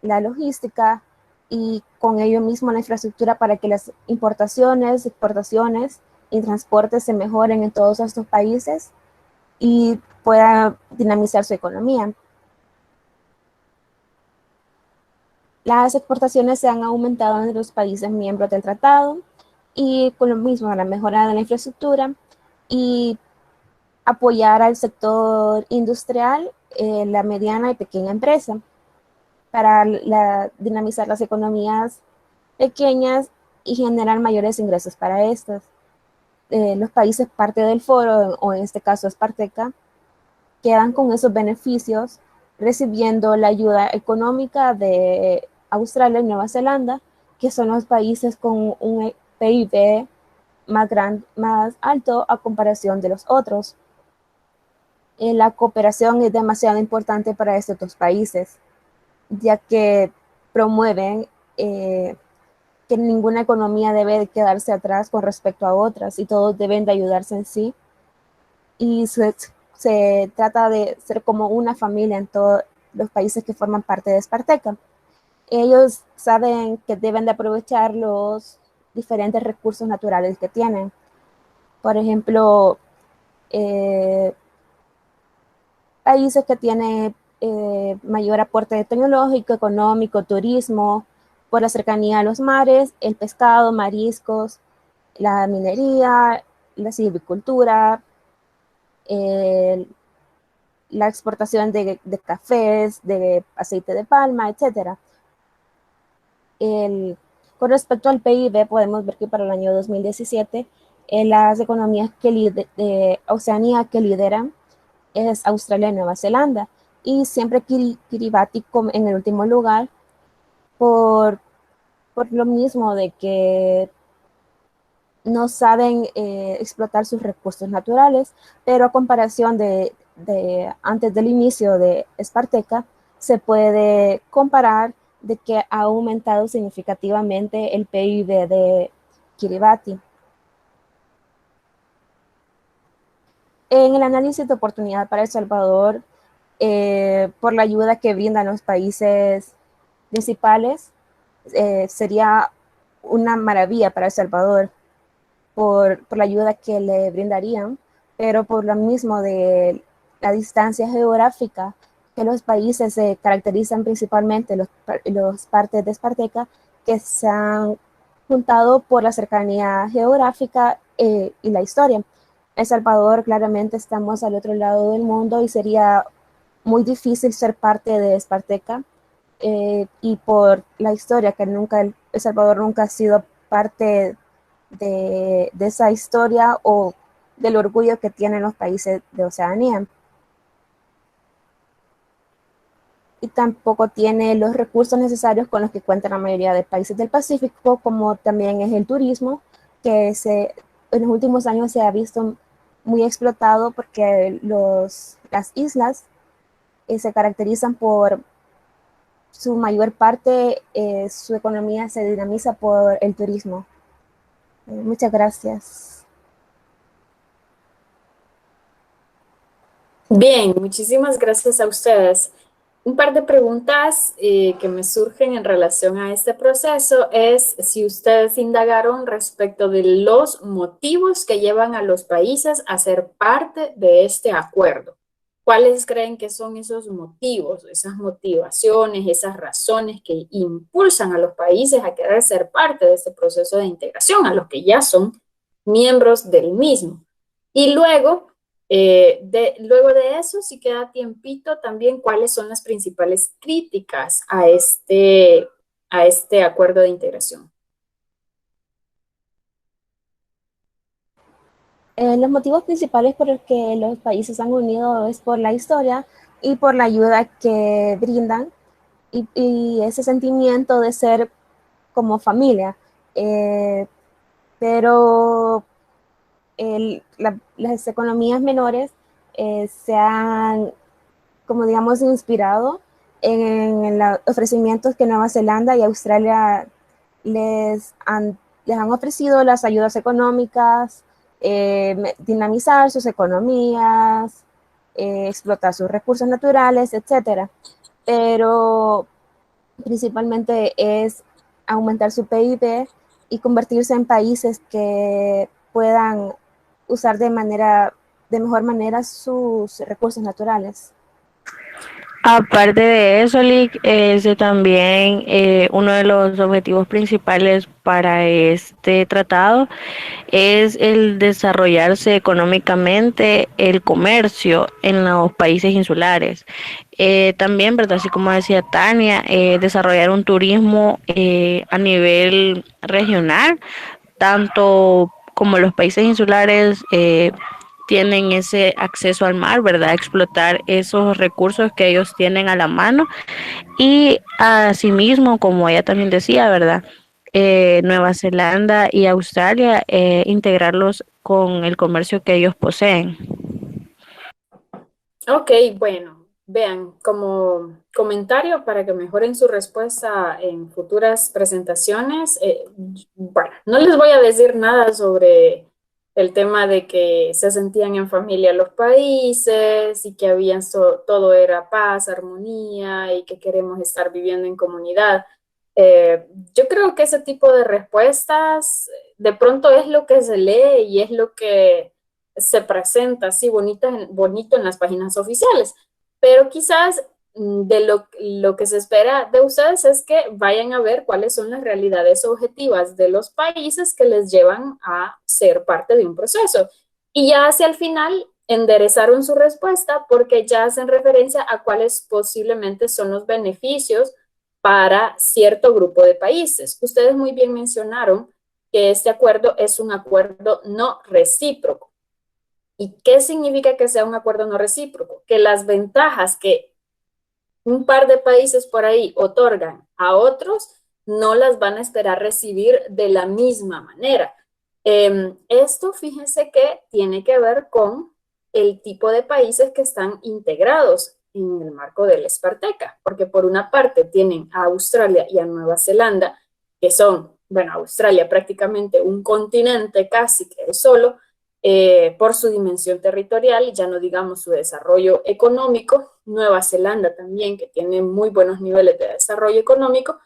la logística y con ello mismo la infraestructura para que las importaciones, exportaciones y transportes se mejoren en todos estos países y pueda dinamizar su economía. Las exportaciones se han aumentado en los países miembros del tratado y con lo mismo la mejora de la infraestructura y apoyar al sector industrial, la mediana y pequeña empresa para dinamizar las economías pequeñas y generar mayores ingresos para estas. Los países parte del foro, o en este caso Esparteca, quedan con esos beneficios recibiendo la ayuda económica de Australia y Nueva Zelanda, que son los países con un PIB más alto a comparación de los otros. La cooperación es demasiado importante para estos dos países, ya que promueven que ninguna economía debe de quedarse atrás con respecto a otras y todos deben de ayudarse en sí. Y se trata de ser como una familia en todos los países que forman parte de Esparteca. Ellos saben que deben de aprovechar los diferentes recursos naturales que tienen. Por ejemplo, países que tienen mayor aporte tecnológico, económico, turismo, por la cercanía a los mares, el pescado, mariscos, la minería, la silvicultura, la exportación de cafés, de aceite de palma, etc. Con respecto al PIB, podemos ver que para el año 2017, las economías de Oceanía que lideran es Australia y Nueva Zelanda, y siempre Kiribati en el último lugar por lo mismo de que no saben explotar sus recursos naturales, pero a comparación de antes del inicio de Esparteca, se puede comparar de que ha aumentado significativamente el PIB de Kiribati. En el análisis de oportunidad para El Salvador, por la ayuda que brindan los países principales, sería una maravilla para El Salvador por la ayuda que le brindarían, pero por lo mismo de la distancia geográfica, que los países se caracterizan principalmente, los partes de Esparteca, que se han juntado por la cercanía geográfica y la historia. El Salvador, claramente estamos al otro lado del mundo y sería muy difícil ser parte de Esparteca, y por la historia que El Salvador nunca ha sido parte de esa historia o del orgullo que tienen los países de Oceanía. Y tampoco tiene los recursos necesarios con los que cuentan la mayoría de países del Pacífico, como también es el turismo, que en los últimos años se ha visto muy explotado porque las islas se caracterizan por su mayor parte, su economía se dinamiza por el turismo. Muchas gracias. Bien, muchísimas gracias a ustedes. Un par de preguntas que me surgen en relación a este proceso es si ustedes indagaron respecto de los motivos que llevan a los países a ser parte de este acuerdo. ¿Cuáles creen que son esos motivos, esas motivaciones, esas razones que impulsan a los países a querer ser parte de este proceso de integración, a los que ya son miembros del mismo? Y luego, Luego de eso, si queda tiempito, también cuáles son las principales críticas a este acuerdo de integración. Los motivos principales por los que los países han unido es por la historia y por la ayuda que brindan y ese sentimiento de ser como familia. Pero las economías menores se han, como digamos, inspirado en los ofrecimientos que Nueva Zelanda y Australia les han ofrecido, las ayudas económicas, dinamizar sus economías, explotar sus recursos naturales, etcétera. Pero principalmente es aumentar su PIB y convertirse en países que puedan usar de mejor manera sus recursos naturales. Aparte de eso, Lick, también uno de los objetivos principales para este tratado es el desarrollarse económicamente el comercio en los países insulares. También, ¿verdad? Así como decía Tania, desarrollar un turismo a nivel regional, tanto como los países insulares tienen ese acceso al mar, ¿verdad? Explotar esos recursos que ellos tienen a la mano y asimismo, como ella también decía, ¿verdad? Nueva Zelanda y Australia, integrarlos con el comercio que ellos poseen. Ok, bueno, vean, como comentario para que mejoren su respuesta en futuras presentaciones, bueno, no les voy a decir nada sobre el tema de que se sentían en familia los países y que todo era paz, armonía y que queremos estar viviendo en comunidad. Yo creo que ese tipo de respuestas de pronto es lo que se lee y es lo que se presenta así bonito en las páginas oficiales, pero quizás de lo que se espera de ustedes es que vayan a ver cuáles son las realidades objetivas de los países que les llevan a ser parte de un proceso. Y ya hacia el final enderezaron su respuesta porque ya hacen referencia a cuáles posiblemente son los beneficios para cierto grupo de países. Ustedes muy bien mencionaron que este acuerdo es un acuerdo no recíproco. ¿Y qué significa que sea un acuerdo no recíproco? Que las ventajas que un par de países por ahí otorgan a otros no las van a esperar recibir de la misma manera. Esto, fíjense que tiene que ver con el tipo de países que están integrados en el marco de la Esparteca, porque por una parte tienen a Australia y a Nueva Zelanda, que son, bueno, Australia prácticamente un continente casi que es solo, por su dimensión territorial y ya no digamos su desarrollo económico. Nueva Zelanda también, que tiene muy buenos niveles de desarrollo económico,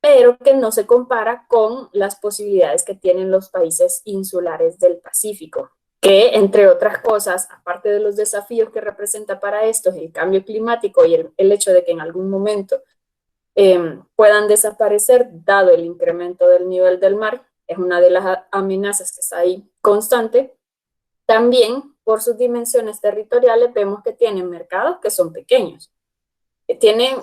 pero que no se compara con las posibilidades que tienen los países insulares del Pacífico, que entre otras cosas, aparte de los desafíos que representa para estos el cambio climático y el hecho de que en algún momento puedan desaparecer dado el incremento del nivel del mar, es una de las amenazas que está ahí constante. También, por sus dimensiones territoriales, vemos que tienen mercados que son pequeños, que tienen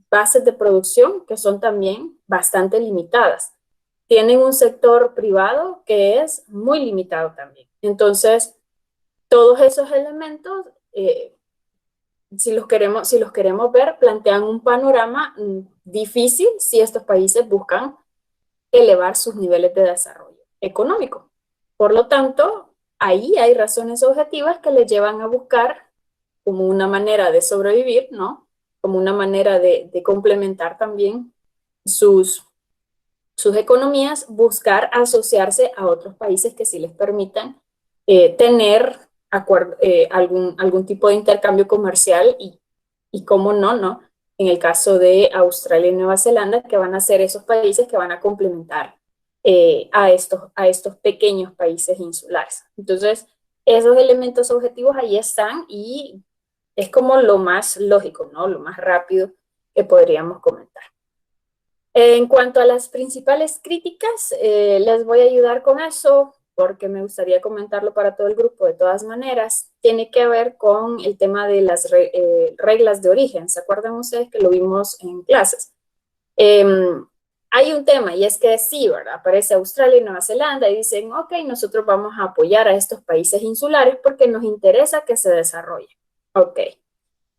bases de producción que son también bastante limitadas. Tienen un sector privado que es muy limitado también. Entonces, todos esos elementos, si los queremos ver, plantean un panorama difícil si estos países buscan elevar sus niveles de desarrollo económico. Por lo tanto, ahí hay razones objetivas que les llevan a buscar como una manera de sobrevivir, ¿no? Como una manera de complementar también sus economías, buscar asociarse a otros países que sí les permitan tener algún tipo de intercambio comercial y cómo no, ¿no? En el caso de Australia y Nueva Zelanda, que van a ser esos países que van a complementar a estos pequeños países insulares. Entonces, esos elementos objetivos ahí están y es como lo más lógico, ¿no? Lo más rápido que podríamos comentar. En cuanto a las principales críticas, les voy a ayudar con eso. porque me gustaría comentarlo para todo el grupo de todas maneras, tiene que ver con el tema de las reglas de origen. ¿Se acuerdan ustedes que lo vimos en clases? Hay un tema y es que sí, ¿verdad? Aparece Australia y Nueva Zelanda y dicen, ok, nosotros vamos a apoyar a estos países insulares porque nos interesa que se desarrollen. Ok.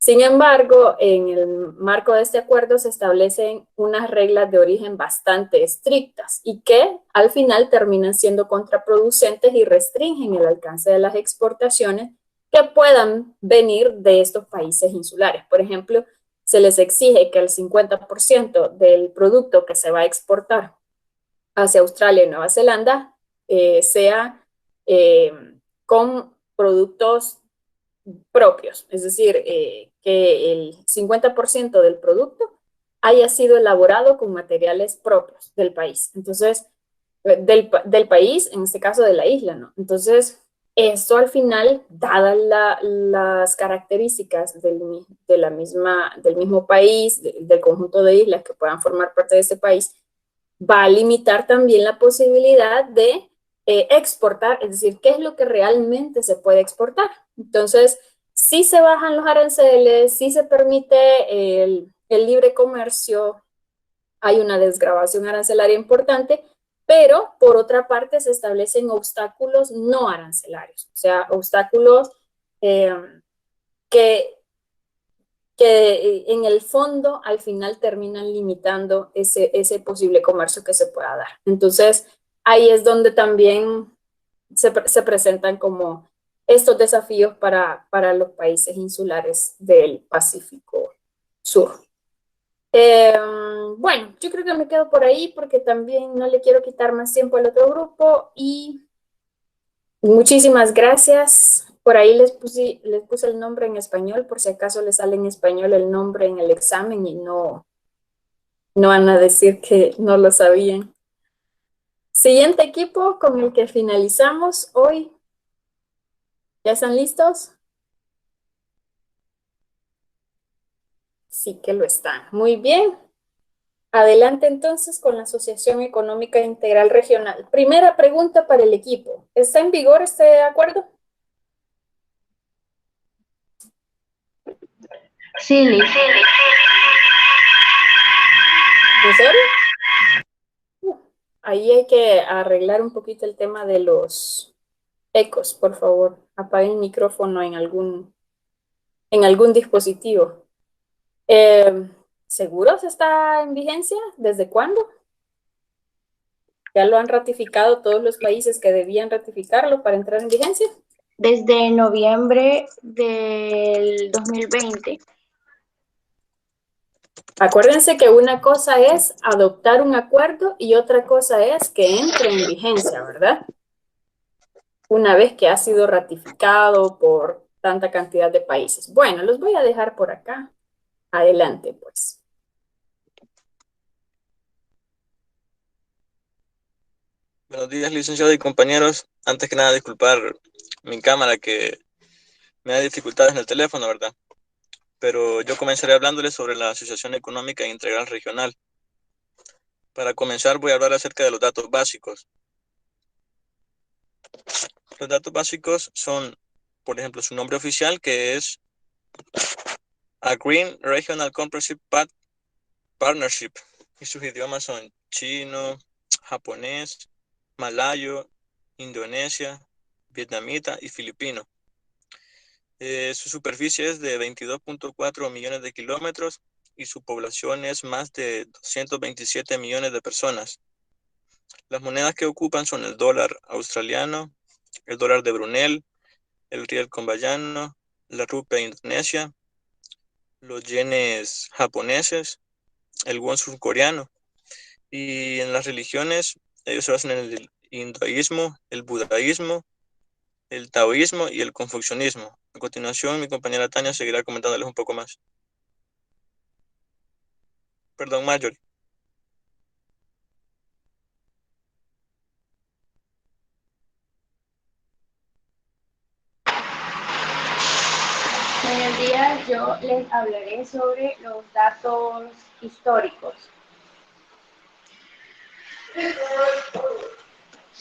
Sin embargo, en el marco de este acuerdo se establecen unas reglas de origen bastante estrictas y que al final terminan siendo contraproducentes y restringen el alcance de las exportaciones que puedan venir de estos países insulares. Por ejemplo, se les exige que el 50% del producto que se va a exportar hacia Australia y Nueva Zelanda sea con productos propios, es decir, que el 50% del producto haya sido elaborado con materiales propios del país. Entonces, del país, en este caso de la isla, ¿no? Entonces, esto al final, dadas las características del mismo país, del conjunto de islas que puedan formar parte de ese país, va a limitar también la posibilidad de exportar, es decir, qué es lo que realmente se puede exportar. Entonces, si se bajan los aranceles, si se permite el libre comercio, hay una desgravación arancelaria importante, pero por otra parte se establecen obstáculos no arancelarios, o sea, obstáculos eh, que en el fondo al final terminan limitando ese posible comercio que se pueda dar. Entonces, ahí es donde también se presentan como estos desafíos para los países insulares del Pacífico Sur. Bueno, yo creo que me quedo por ahí porque también no le quiero quitar más tiempo al otro grupo y muchísimas gracias. Por ahí les puse el nombre en español por si acaso les sale en español el nombre en el examen y no van a decir que no lo sabían. Siguiente equipo con el que finalizamos hoy. ¿Ya están listos? Sí que lo están. Muy bien. Adelante entonces con la Asociación Económica Integral Regional. Primera pregunta para el equipo. ¿Está en vigor este acuerdo? Sí, Liz. ¿En serio? Ahí hay que arreglar un poquito el tema de los ecos, por favor. Apaguen el micrófono en algún dispositivo. ¿Seguros está en vigencia? ¿Desde cuándo? ¿Ya lo han ratificado todos los países que debían ratificarlo para entrar en vigencia? Desde noviembre del 2020. Acuérdense que una cosa es adoptar un acuerdo y otra cosa es que entre en vigencia, ¿verdad? Una vez que ha sido ratificado por tanta cantidad de países. Bueno, los voy a dejar por acá. Adelante, pues. Buenos días, licenciado y compañeros. Antes que nada, disculpar mi cámara que me da dificultades en el teléfono, ¿verdad? Pero yo comenzaré hablándoles sobre la Asociación Económica Integral Regional. Para comenzar, voy a hablar acerca de los datos básicos. Los datos básicos son, por ejemplo, su nombre oficial, que es Agreed Regional Comprehensive Partnership, y sus idiomas son chino, japonés, malayo, indonesia, vietnamita y filipino. Su superficie es de 22.4 millones de kilómetros y su población es más de 227 millones de personas. Las monedas que ocupan son el dólar australiano, el dólar de Brunei, el riel camboyano, la rupia indonesia, los yenes japoneses, el won surcoreano. Y en las religiones, ellos se basan en el hinduismo, el budaísmo, el taoísmo y el confucianismo. A continuación, mi compañera Tania seguirá comentándoles un poco más. Perdón, Marjorie. Buenos días, yo les hablaré sobre los datos históricos.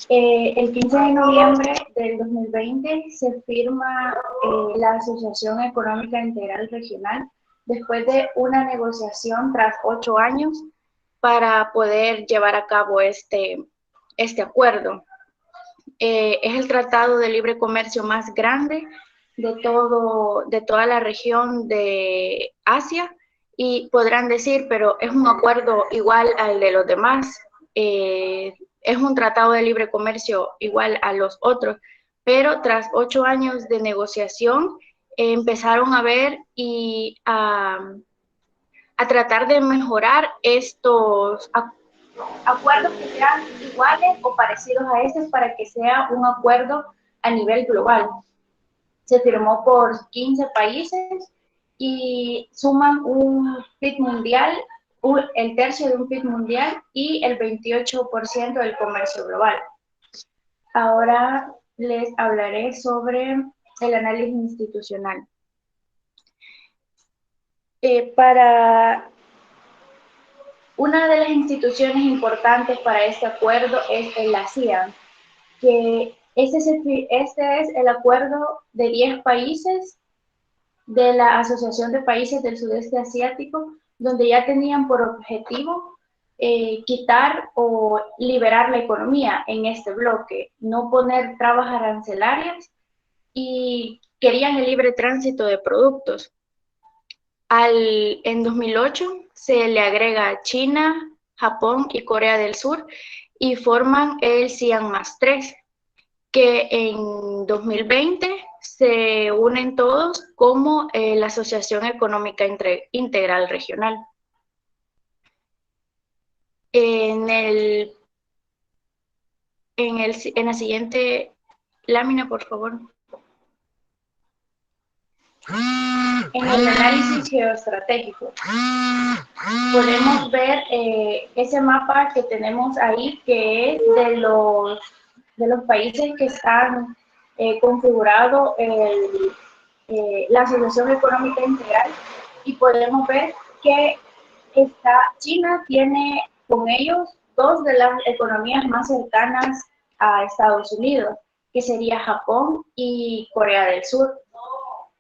El 15 de noviembre del 2020 se firma la Asociación Económica Integral Regional después de una negociación tras 8 años para poder llevar a cabo este acuerdo. Es el tratado de libre comercio más grande de toda la región de Asia y podrán decir, pero es un acuerdo igual al de los demás, es un tratado de libre comercio igual a los otros, pero tras 8 años de negociación empezaron a ver y a tratar de mejorar estos acuerdos que sean iguales o parecidos a estos para que sea un acuerdo a nivel global. Se firmó por 15 países y suman un PIB mundial, el tercio de un PIB mundial y el 28% del comercio global. Ahora les hablaré sobre el análisis institucional. Para una de las instituciones importantes para este acuerdo es la ASEAN, que este es el acuerdo de 10 países de la Asociación de Países del Sudeste Asiático, donde ya tenían por objetivo quitar o liberar la economía en este bloque, no poner trabas arancelarias y querían el libre tránsito de productos. En 2008 se le agrega China, Japón y Corea del Sur y forman el CIAN+3, que en 2020 se unen todos como la Asociación Económica Integral Regional. En la siguiente lámina, por favor. En el análisis geoestratégico podemos ver ese mapa que tenemos ahí, que es de los países que están configurados la Asociación Económica Integral, y podemos ver que China tiene con ellos dos de las economías más cercanas a Estados Unidos, que sería Japón y Corea del Sur.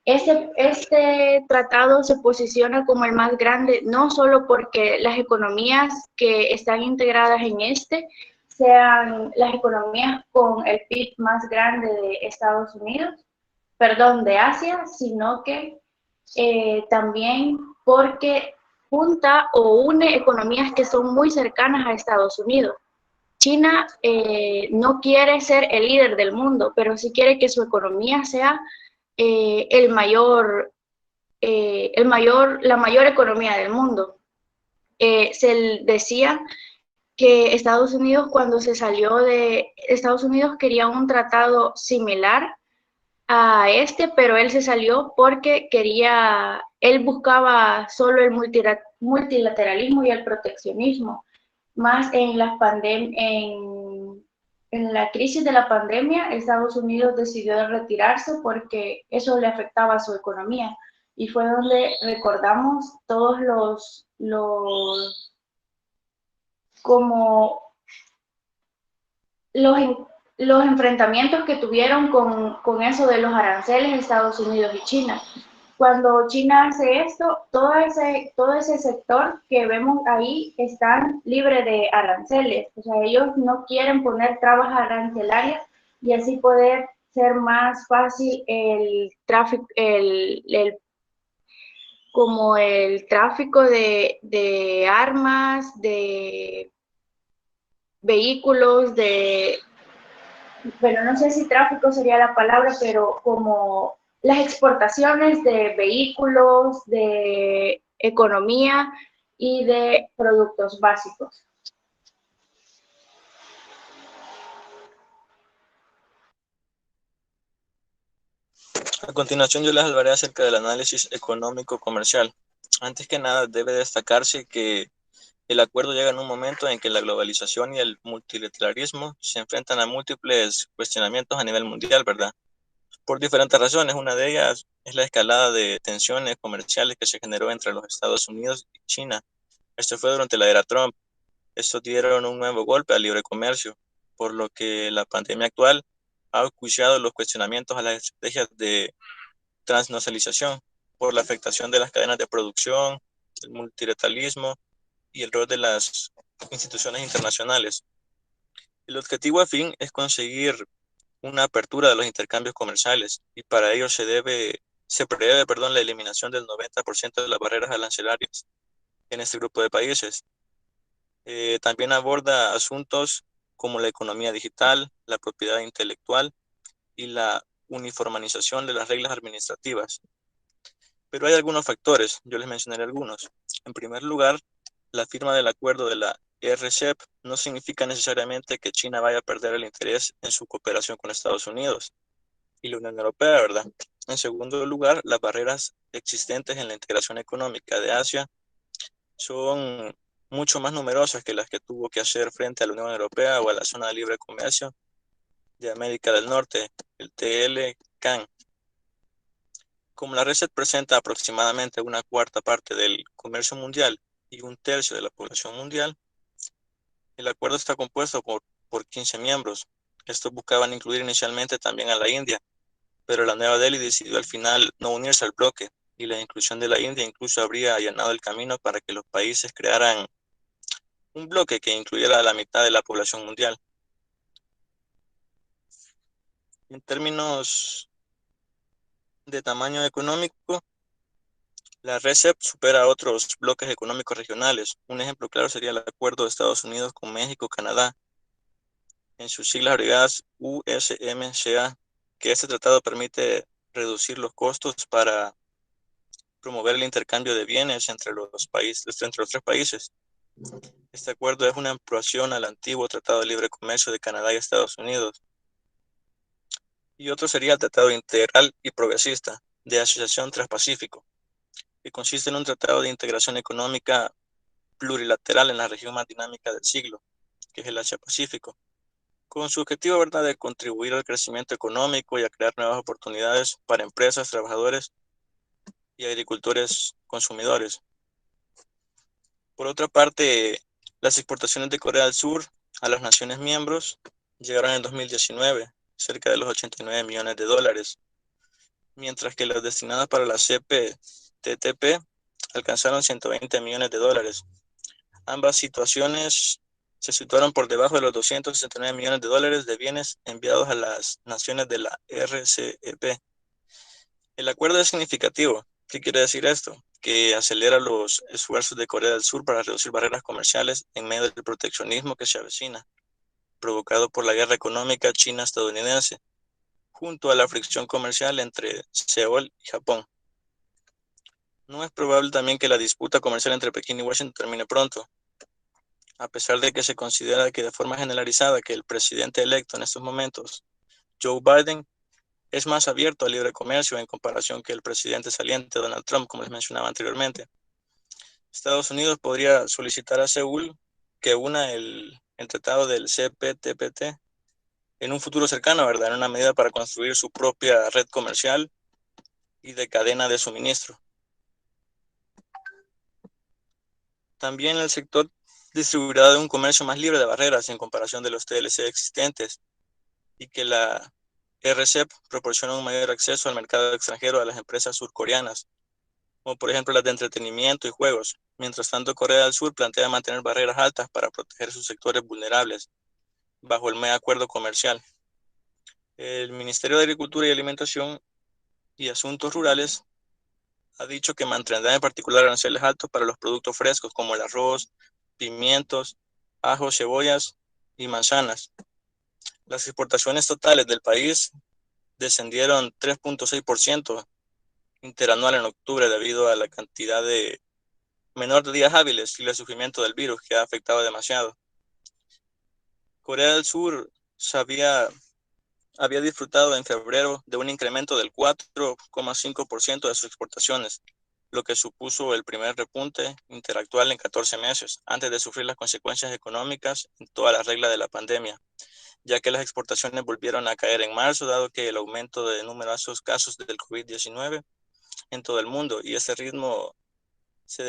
Este tratado se posiciona como el más grande, no solo porque las economías que están integradas en sean las economías con el PIB más grande de Estados Unidos, de Asia, sino que también porque junta o une economías que son muy cercanas a Estados Unidos. China no quiere ser el líder del mundo, pero sí quiere que su economía sea la mayor economía del mundo. Se decía que Estados Unidos, cuando se salió de Estados Unidos, quería un tratado similar a pero él se salió porque él buscaba solo el multilateralismo y el proteccionismo. Más en la crisis de la pandemia, Estados Unidos decidió retirarse porque eso le afectaba a su economía. Y fue donde recordamos todos los enfrentamientos que tuvieron con eso de los aranceles Estados Unidos y China. Cuando China hace esto, todo ese sector que vemos ahí están libre de aranceles. O sea, ellos no quieren poner trabas arancelarias y así poder ser más fácil el tráfico, como el tráfico de armas, de vehículos, bueno, no sé si tráfico sería la palabra, pero como las exportaciones de vehículos, de economía y de productos básicos. A continuación yo les hablaré acerca del análisis económico-comercial. Antes que nada debe destacarse que el acuerdo llega en un momento en que la globalización y el multilateralismo se enfrentan a múltiples cuestionamientos a nivel mundial, ¿verdad? Por diferentes razones. Una de ellas es la escalada de tensiones comerciales que se generó entre los Estados Unidos y China. Esto fue durante la era Trump. Estos dieron un nuevo golpe al libre comercio. por lo que la pandemia actual ha acuciado los cuestionamientos a las estrategias de transnacionalización por la afectación de las cadenas de producción, el multilateralismo y el rol de las instituciones internacionales. El objetivo a fin es conseguir una apertura de los intercambios comerciales y para ello se prevé la eliminación del 90% de las barreras arancelarias en este grupo de países. También aborda asuntos como la economía digital, la propiedad intelectual y la uniformización de las reglas administrativas. Pero hay algunos factores, yo les mencionaré algunos. En primer lugar, la firma del acuerdo de la RCEP no significa necesariamente que China vaya a perder el interés en su cooperación con Estados Unidos y la Unión Europea, ¿verdad? En segundo lugar, las barreras existentes en la integración económica de Asia son mucho más numerosas que las que tuvo que hacer frente a la Unión Europea o a la zona de libre comercio de América del Norte, el TLCAN. Como la RCEP presenta aproximadamente una cuarta parte del comercio mundial y un tercio de la población mundial, el acuerdo está compuesto por 15 miembros. Estos buscaban incluir inicialmente también a la India, pero la Nueva Delhi decidió al final no unirse al bloque y la inclusión de la India incluso habría allanado el camino para que los países crearan un bloque que incluyera a la mitad de la población mundial. En términos de tamaño económico, la RCEP supera a otros bloques económicos regionales. Un ejemplo claro sería el acuerdo de Estados Unidos con México, Canadá, en sus siglas abreviadas USMCA, que este tratado permite reducir los costos para promover el intercambio de bienes entre los tres países. Este acuerdo es una ampliación al antiguo Tratado de Libre Comercio de Canadá y Estados Unidos. Y otro sería el Tratado Integral y Progresista de Asociación Transpacífico, que consiste en un tratado de integración económica plurilateral en la región más dinámica del siglo, que es el Asia-Pacífico, con su objetivo, ¿verdad?, de contribuir al crecimiento económico y a crear nuevas oportunidades para empresas, trabajadores y agricultores consumidores. Por otra parte, las exportaciones de Corea del Sur a las naciones miembros llegaron en 2019, cerca de los 89 millones de dólares, mientras que las destinadas para la CPTPP alcanzaron 120 millones de dólares. Ambas situaciones se situaron por debajo de los 269 millones de dólares de bienes enviados a las naciones de la RCEP. El acuerdo es significativo. ¿Qué quiere decir esto? Que acelera los esfuerzos de Corea del Sur para reducir barreras comerciales en medio del proteccionismo que se avecina, provocado por la guerra económica china-estadounidense, junto a la fricción comercial entre Seúl y Japón. No es probable también que la disputa comercial entre Pekín y Washington termine pronto, a pesar de que se considera que de forma generalizada que el presidente electo en estos momentos, Joe Biden, es más abierto al libre comercio en comparación que el presidente saliente Donald Trump, como les mencionaba anteriormente. Estados Unidos podría solicitar a Seúl que una el tratado del CPTPP en un futuro cercano, ¿verdad?, en una medida para construir su propia red comercial y de cadena de suministro. También el sector distribuirá de un comercio más libre de barreras en comparación de los TLC existentes y que la RCEP proporciona un mayor acceso al mercado extranjero a las empresas surcoreanas, como por ejemplo las de entretenimiento y juegos. Mientras tanto, Corea del Sur plantea mantener barreras altas para proteger sus sectores vulnerables bajo el medio acuerdo comercial. El Ministerio de Agricultura y Alimentación y Asuntos Rurales ha dicho que mantendrá en particular aranceles altos para los productos frescos como el arroz, pimientos, ajos, cebollas y manzanas. Las exportaciones totales del país descendieron 3.6% interanual en octubre debido a la cantidad menor de días hábiles y el sufrimiento del virus que ha afectado demasiado. Corea del Sur había disfrutado en febrero de un incremento del 4,5% de sus exportaciones, lo que supuso el primer repunte interactual en 14 meses, antes de sufrir las consecuencias económicas en toda la regla de la pandemia, ya que las exportaciones volvieron a caer en marzo, dado que el aumento de numerosos casos del COVID-19 en todo el mundo, y ese ritmo se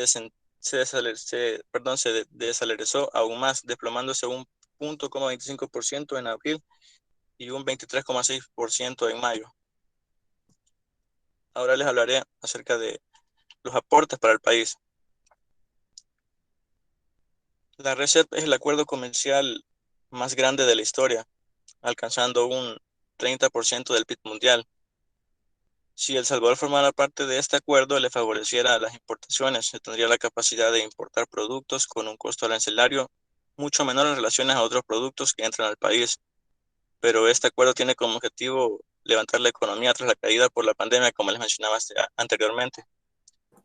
desacelerizó aún más, desplomándose un 0.25% en abril y un 23,6% en mayo. Ahora les hablaré acerca de los aportes para el país. La RCEP es el acuerdo comercial más grande de la historia, alcanzando un 30% del PIB mundial. Si El Salvador formara parte de este acuerdo, le favoreciera las importaciones, se tendría la capacidad de importar productos con un costo arancelario mucho menor en relación a otros productos que entran al país. Pero este acuerdo tiene como objetivo levantar la economía tras la caída por la pandemia, como les mencionaba anteriormente.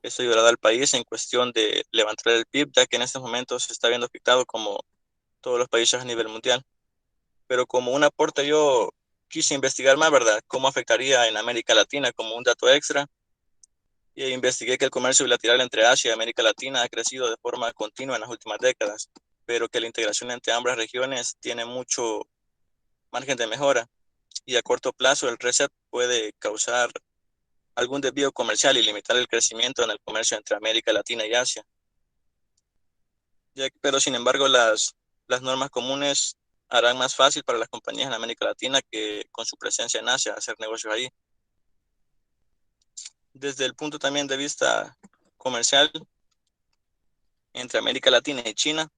Esto ayudará al país en cuestión de levantar el PIB, ya que en estos momentos se está viendo afectado como todos los países a nivel mundial. Pero como un aporte yo quise investigar más, ¿verdad? Cómo afectaría en América Latina como un dato extra. Y investigué que el comercio bilateral entre Asia y América Latina ha crecido de forma continua en las últimas décadas, pero que la integración entre ambas regiones tiene mucho margen de mejora. Y a corto plazo el RCEP puede causar algún desvío comercial y limitar el crecimiento en el comercio entre América Latina y Asia. Pero sin embargo, las normas comunes harán más fácil para las compañías en América Latina que con su presencia en Asia hacer negocios ahí. Desde el punto también de vista comercial entre América Latina y China,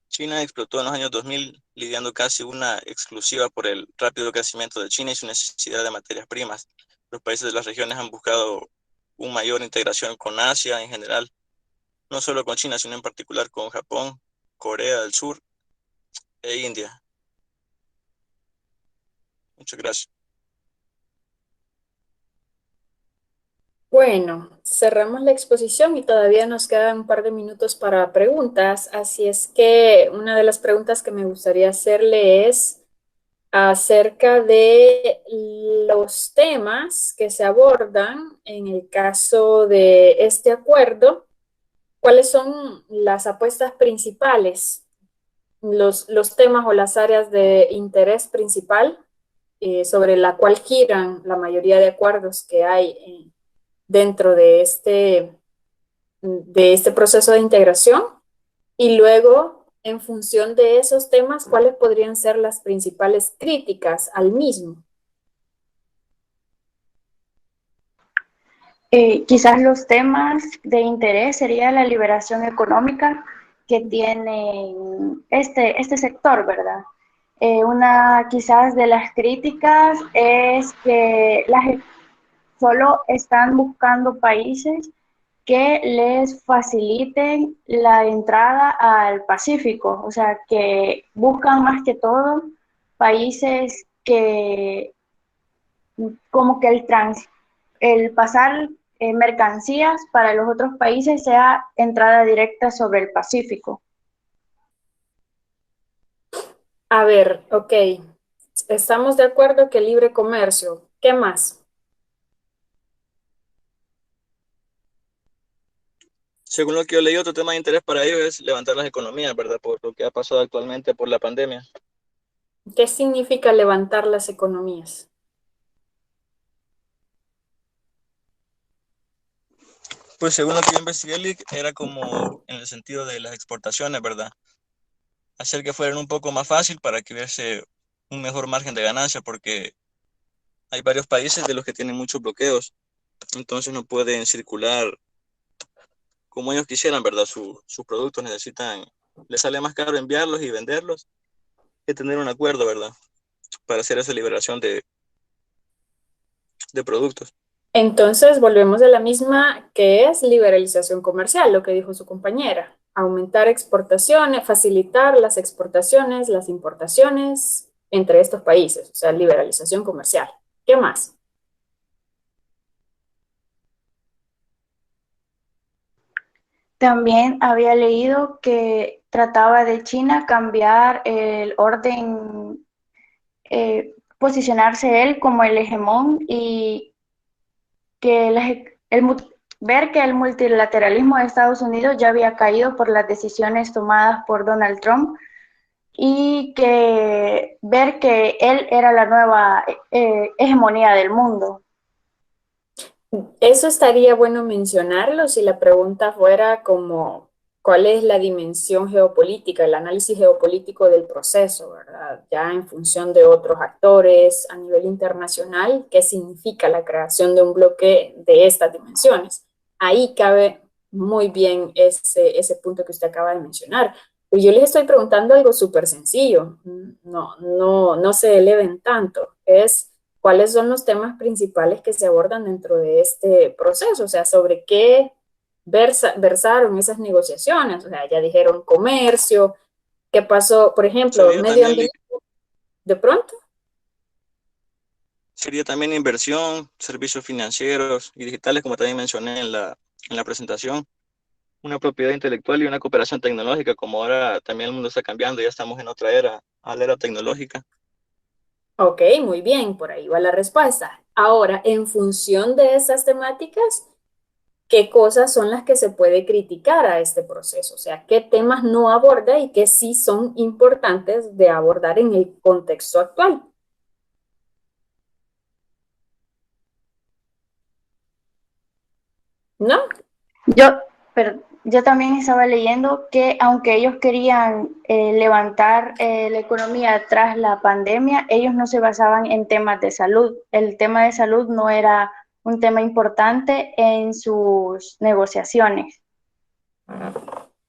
China explotó en los años 2000, lidiando casi una exclusiva por el rápido crecimiento de China y su necesidad de materias primas. Los países de las regiones han buscado una mayor integración con Asia en general, no solo con China, sino en particular con Japón, Corea del Sur e India. Muchas gracias. Bueno, cerramos la exposición y todavía nos quedan un par de minutos para preguntas, así es que una de las preguntas que me gustaría hacerle es acerca de los temas que se abordan en el caso de este acuerdo. ¿Cuáles son las apuestas principales, los temas o las áreas de interés principal sobre la cual giran la mayoría de acuerdos que hay dentro de este proceso de integración? Y luego, en función de esos temas, ¿cuáles podrían ser las principales críticas al mismo? Quizás los temas de interés sería la liberación económica que tiene este sector, ¿verdad? Una quizás de las críticas es que solo están buscando países que les faciliten la entrada al Pacífico, o sea, que buscan más que todo países que como que el pasar mercancías para los otros países sea entrada directa sobre el Pacífico. A ver, ok, estamos de acuerdo que libre comercio. ¿Qué más? Según lo que yo leí, otro tema de interés para ellos es levantar las economías, ¿verdad? Por lo que ha pasado actualmente por la pandemia. ¿Qué significa levantar las economías? Pues según lo que yo investigué, Lick, era como en el sentido de las exportaciones, ¿verdad? Hacer que fueran un poco más fácil para que hubiese un mejor margen de ganancia, porque hay varios países de los que tienen muchos bloqueos, entonces no pueden circular como ellos quisieran, ¿verdad? Sus productos necesitan, les sale más caro enviarlos y venderlos que tener un acuerdo, ¿verdad? Para hacer esa liberación de productos. Entonces, volvemos a la misma que es liberalización comercial, lo que dijo su compañera. Aumentar exportaciones, facilitar las exportaciones, las importaciones entre estos países, o sea, liberalización comercial. ¿Qué más? También había leído que trataba de China cambiar el orden, posicionarse él como el hegemón y que ver que el multilateralismo de Estados Unidos ya había caído por las decisiones tomadas por Donald Trump y que ver que él era la nueva hegemonía del mundo. Eso estaría bueno mencionarlo si la pregunta fuera como cuál es la dimensión geopolítica, el análisis geopolítico del proceso, ¿verdad? Ya en función de otros actores a nivel internacional, qué significa la creación de un bloque de estas dimensiones. Ahí cabe muy bien ese punto que usted acaba de mencionar. Pero yo les estoy preguntando algo súper sencillo, no se eleven tanto, es cuáles son los temas principales que se abordan dentro de este proceso, o sea, sobre qué versaron esas negociaciones, o sea, ya dijeron comercio, ¿qué pasó? Por ejemplo, Sería medio también, ambiente, de pronto. sería también inversión, servicios financieros y digitales, como también mencioné en la presentación. Una propiedad intelectual y una cooperación tecnológica, como ahora también el mundo está cambiando, ya estamos en otra era, a la era tecnológica. Ok, muy bien, por ahí va la respuesta. Ahora, en función de esas temáticas, ¿qué cosas son las que se puede criticar a este proceso? O sea, ¿qué temas no aborda y qué sí son importantes de abordar en el contexto actual? ¿No? Yo, pero yo también estaba leyendo que aunque ellos querían levantar la economía tras la pandemia, ellos no se basaban en temas de salud. El tema de salud no era un tema importante en sus negociaciones.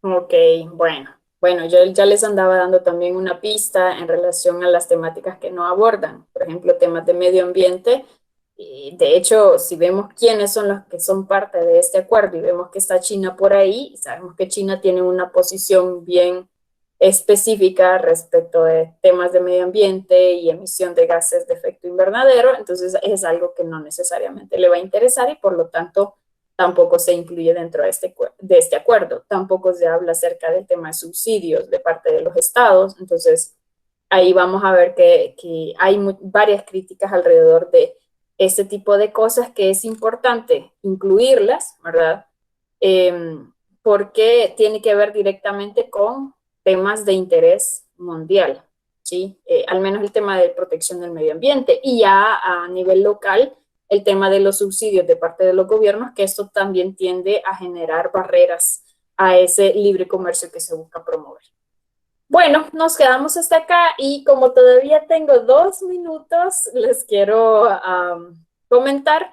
Ok, bueno. Bueno, yo ya les andaba dando también una pista en relación a las temáticas que no abordan. Por ejemplo, temas de medio ambiente. Y de hecho, si vemos quiénes son los que son parte de este acuerdo y vemos que está China por ahí, y sabemos que China tiene una posición bien específica respecto de temas de medio ambiente y emisión de gases de efecto invernadero, entonces es algo que no necesariamente le va a interesar y por lo tanto tampoco se incluye dentro de este acuerdo. Tampoco se habla acerca del tema de subsidios de parte de los estados, entonces ahí vamos a ver que hay varias críticas alrededor de este tipo de cosas que es importante incluirlas, ¿verdad? Porque tiene que ver directamente con temas de interés mundial, ¿sí? Al menos el tema de protección del medio ambiente y ya a nivel local el tema de los subsidios de parte de los gobiernos, que esto también tiende a generar barreras a ese libre comercio que se busca promover. Bueno, nos quedamos hasta acá y como todavía tengo 2 minutos, les quiero comentar,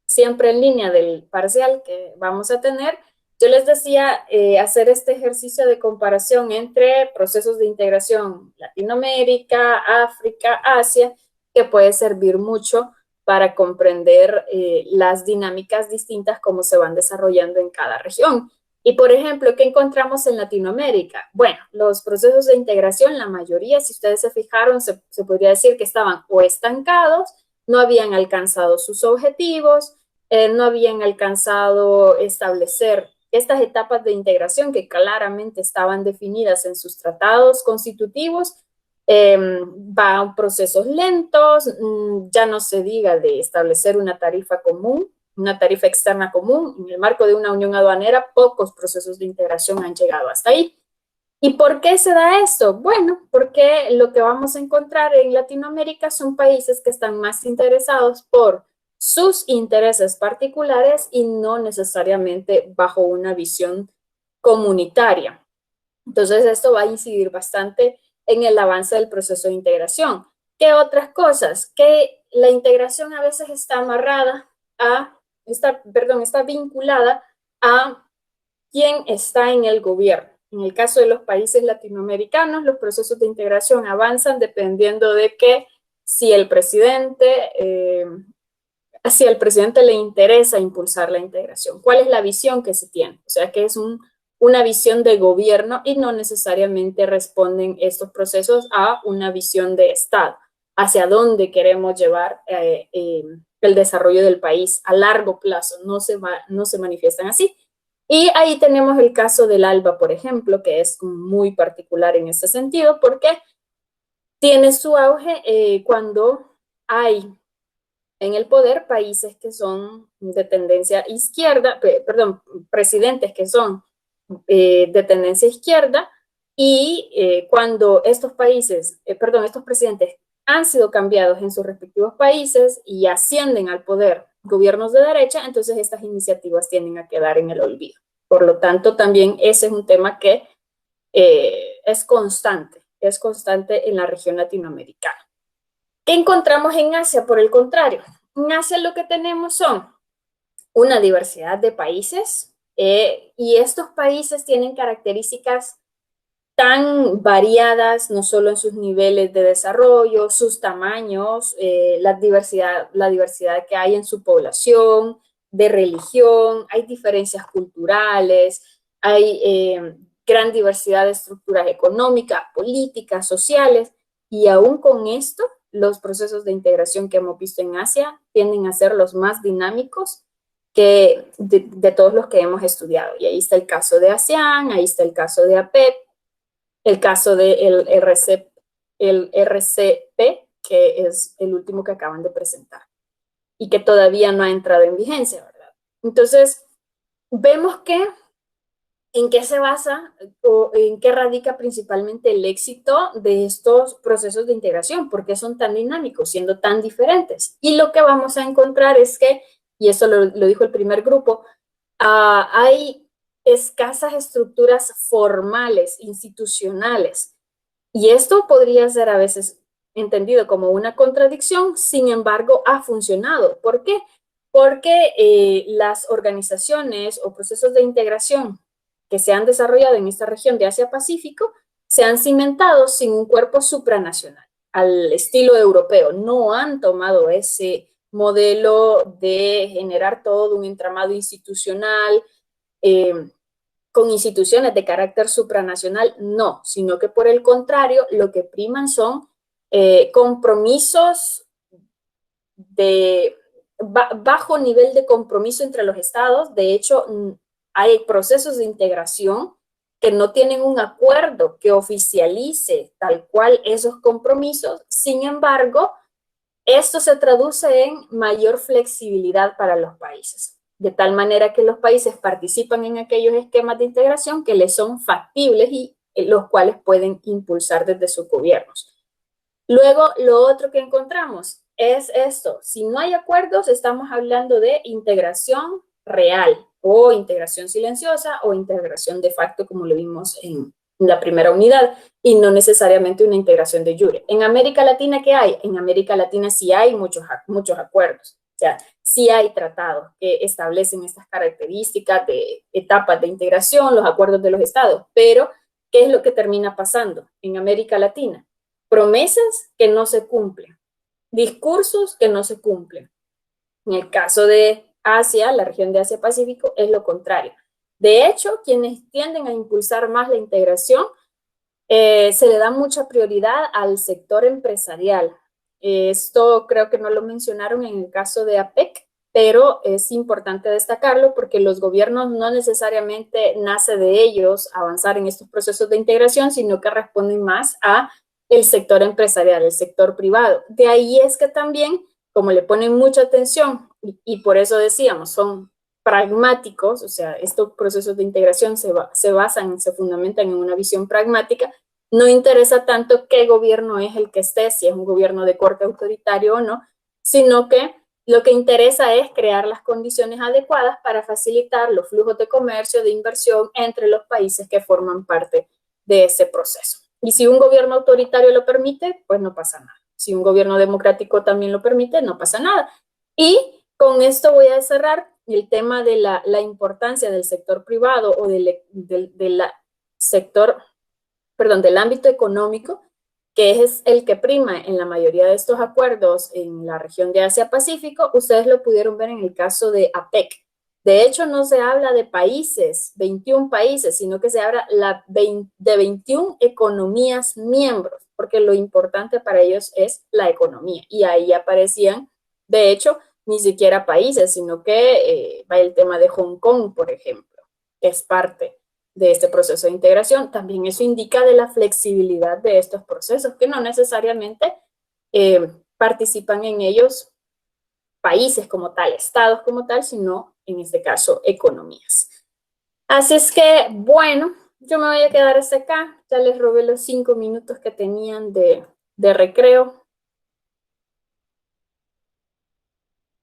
siempre en línea del parcial que vamos a tener, yo les decía hacer este ejercicio de comparación entre procesos de integración Latinoamérica, África, Asia, que puede servir mucho para comprender las dinámicas distintas como se van desarrollando en cada región. Y por ejemplo, ¿qué encontramos en Latinoamérica? Bueno, los procesos de integración, la mayoría, si ustedes se fijaron, se podría decir que estaban o estancados, no habían alcanzado sus objetivos, no habían alcanzado establecer estas etapas de integración que claramente estaban definidas en sus tratados constitutivos. Van procesos lentos, ya no se diga de establecer una tarifa común, una tarifa externa común. En el marco de una unión aduanera, pocos procesos de integración han llegado hasta ahí. ¿Y por qué se da esto? Bueno, porque lo que vamos a encontrar en Latinoamérica son países que están más interesados por sus intereses particulares y no necesariamente bajo una visión comunitaria. Entonces, esto va a incidir bastante en el avance del proceso de integración. ¿Qué otras cosas? Que la integración a veces está amarrada está vinculada a quién está en el gobierno. En el caso de los países latinoamericanos, los procesos de integración avanzan dependiendo de que si el presidente le interesa impulsar la integración. ¿Cuál es la visión que se tiene? O sea, que es una visión de gobierno y no necesariamente responden estos procesos a una visión de Estado, hacia dónde queremos llevar el desarrollo del país a largo plazo, no se manifiestan así. Y ahí tenemos el caso del ALBA, por ejemplo, que es muy particular en este sentido, porque tiene su auge cuando hay en el poder países que son de tendencia izquierda, presidentes que son de tendencia izquierda, y cuando estos presidentes han sido cambiados en sus respectivos países y ascienden al poder gobiernos de derecha, entonces estas iniciativas tienden a quedar en el olvido. Por lo tanto, también ese es un tema que es constante en la región latinoamericana. ¿Qué encontramos en Asia? Por el contrario, en Asia lo que tenemos son una diversidad de países y estos países tienen características tan variadas, no solo en sus niveles de desarrollo, sus tamaños, la diversidad que hay en su población, de religión, hay diferencias culturales, hay gran diversidad de estructuras económicas, políticas, sociales, y aún con esto, los procesos de integración que hemos visto en Asia tienden a ser los más dinámicos que de todos los que hemos estudiado. Y ahí está el caso de ASEAN, ahí está el caso de APEC, el caso del el RCP, que es el último que acaban de presentar y que todavía no ha entrado en vigencia, ¿verdad? Entonces, vemos que en qué se basa o en qué radica principalmente el éxito de estos procesos de integración, por qué son tan dinámicos, siendo tan diferentes. Y lo que vamos a encontrar es que, y eso lo dijo el primer grupo, hay escasas estructuras formales, institucionales. Y esto podría ser a veces entendido como una contradicción, sin embargo, ha funcionado. ¿Por qué? Porque las organizaciones o procesos de integración que se han desarrollado en esta región de Asia-Pacífico se han cimentado sin un cuerpo supranacional, al estilo europeo. No han tomado ese modelo de generar todo un entramado institucional, con instituciones de carácter supranacional, no, sino que por el contrario, lo que priman son compromisos de bajo nivel de compromiso entre los estados. De hecho, hay procesos de integración que no tienen un acuerdo que oficialice tal cual esos compromisos. Sin embargo, esto se traduce en mayor flexibilidad para los países, de tal manera que los países participan en aquellos esquemas de integración que les son factibles y los cuales pueden impulsar desde sus gobiernos. Luego, lo otro que encontramos es esto. Si no hay acuerdos, estamos hablando de integración real o integración silenciosa o integración de facto, como lo vimos en la primera unidad, y no necesariamente una integración de jure. En América Latina, ¿qué hay? En América Latina sí hay muchos acuerdos. O sea, sí hay tratados que establecen estas características de etapas de integración, los acuerdos de los estados. Pero, ¿qué es lo que termina pasando en América Latina? Promesas que no se cumplen, discursos que no se cumplen. En el caso de Asia, la región de Asia-Pacífico, es lo contrario. De hecho, quienes tienden a impulsar más la integración, se le da mucha prioridad al sector empresarial. Esto creo que no lo mencionaron en el caso de APEC, pero es importante destacarlo porque los gobiernos no necesariamente nace de ellos avanzar en estos procesos de integración, sino que responden más a el sector empresarial, el sector privado. De ahí es que también, como le ponen mucha atención, y por eso decíamos, son pragmáticos, o sea, estos procesos de integración se basan, se fundamentan en una visión pragmática. No interesa tanto qué gobierno es el que esté, si es un gobierno de corte autoritario o no, sino que lo que interesa es crear las condiciones adecuadas para facilitar los flujos de comercio, de inversión entre los países que forman parte de ese proceso. Y si un gobierno autoritario lo permite, pues no pasa nada. Si un gobierno democrático también lo permite, no pasa nada. Y con esto voy a cerrar el tema de la importancia del sector privado o del ámbito económico, que es el que prima en la mayoría de estos acuerdos en la región de Asia-Pacífico. Ustedes lo pudieron ver en el caso de APEC. De hecho, no se habla de países, 21 países, sino que se habla de 21 economías miembros, porque lo importante para ellos es la economía. Y ahí aparecían, de hecho, ni siquiera países, sino que va el tema de Hong Kong, por ejemplo, que es parte de este proceso de integración. También eso indica de la flexibilidad de estos procesos, que no necesariamente participan en ellos países como tal, estados como tal, sino en este caso economías. Así es que, bueno, yo me voy a quedar hasta acá. Ya les robé los 5 minutos que tenían de recreo.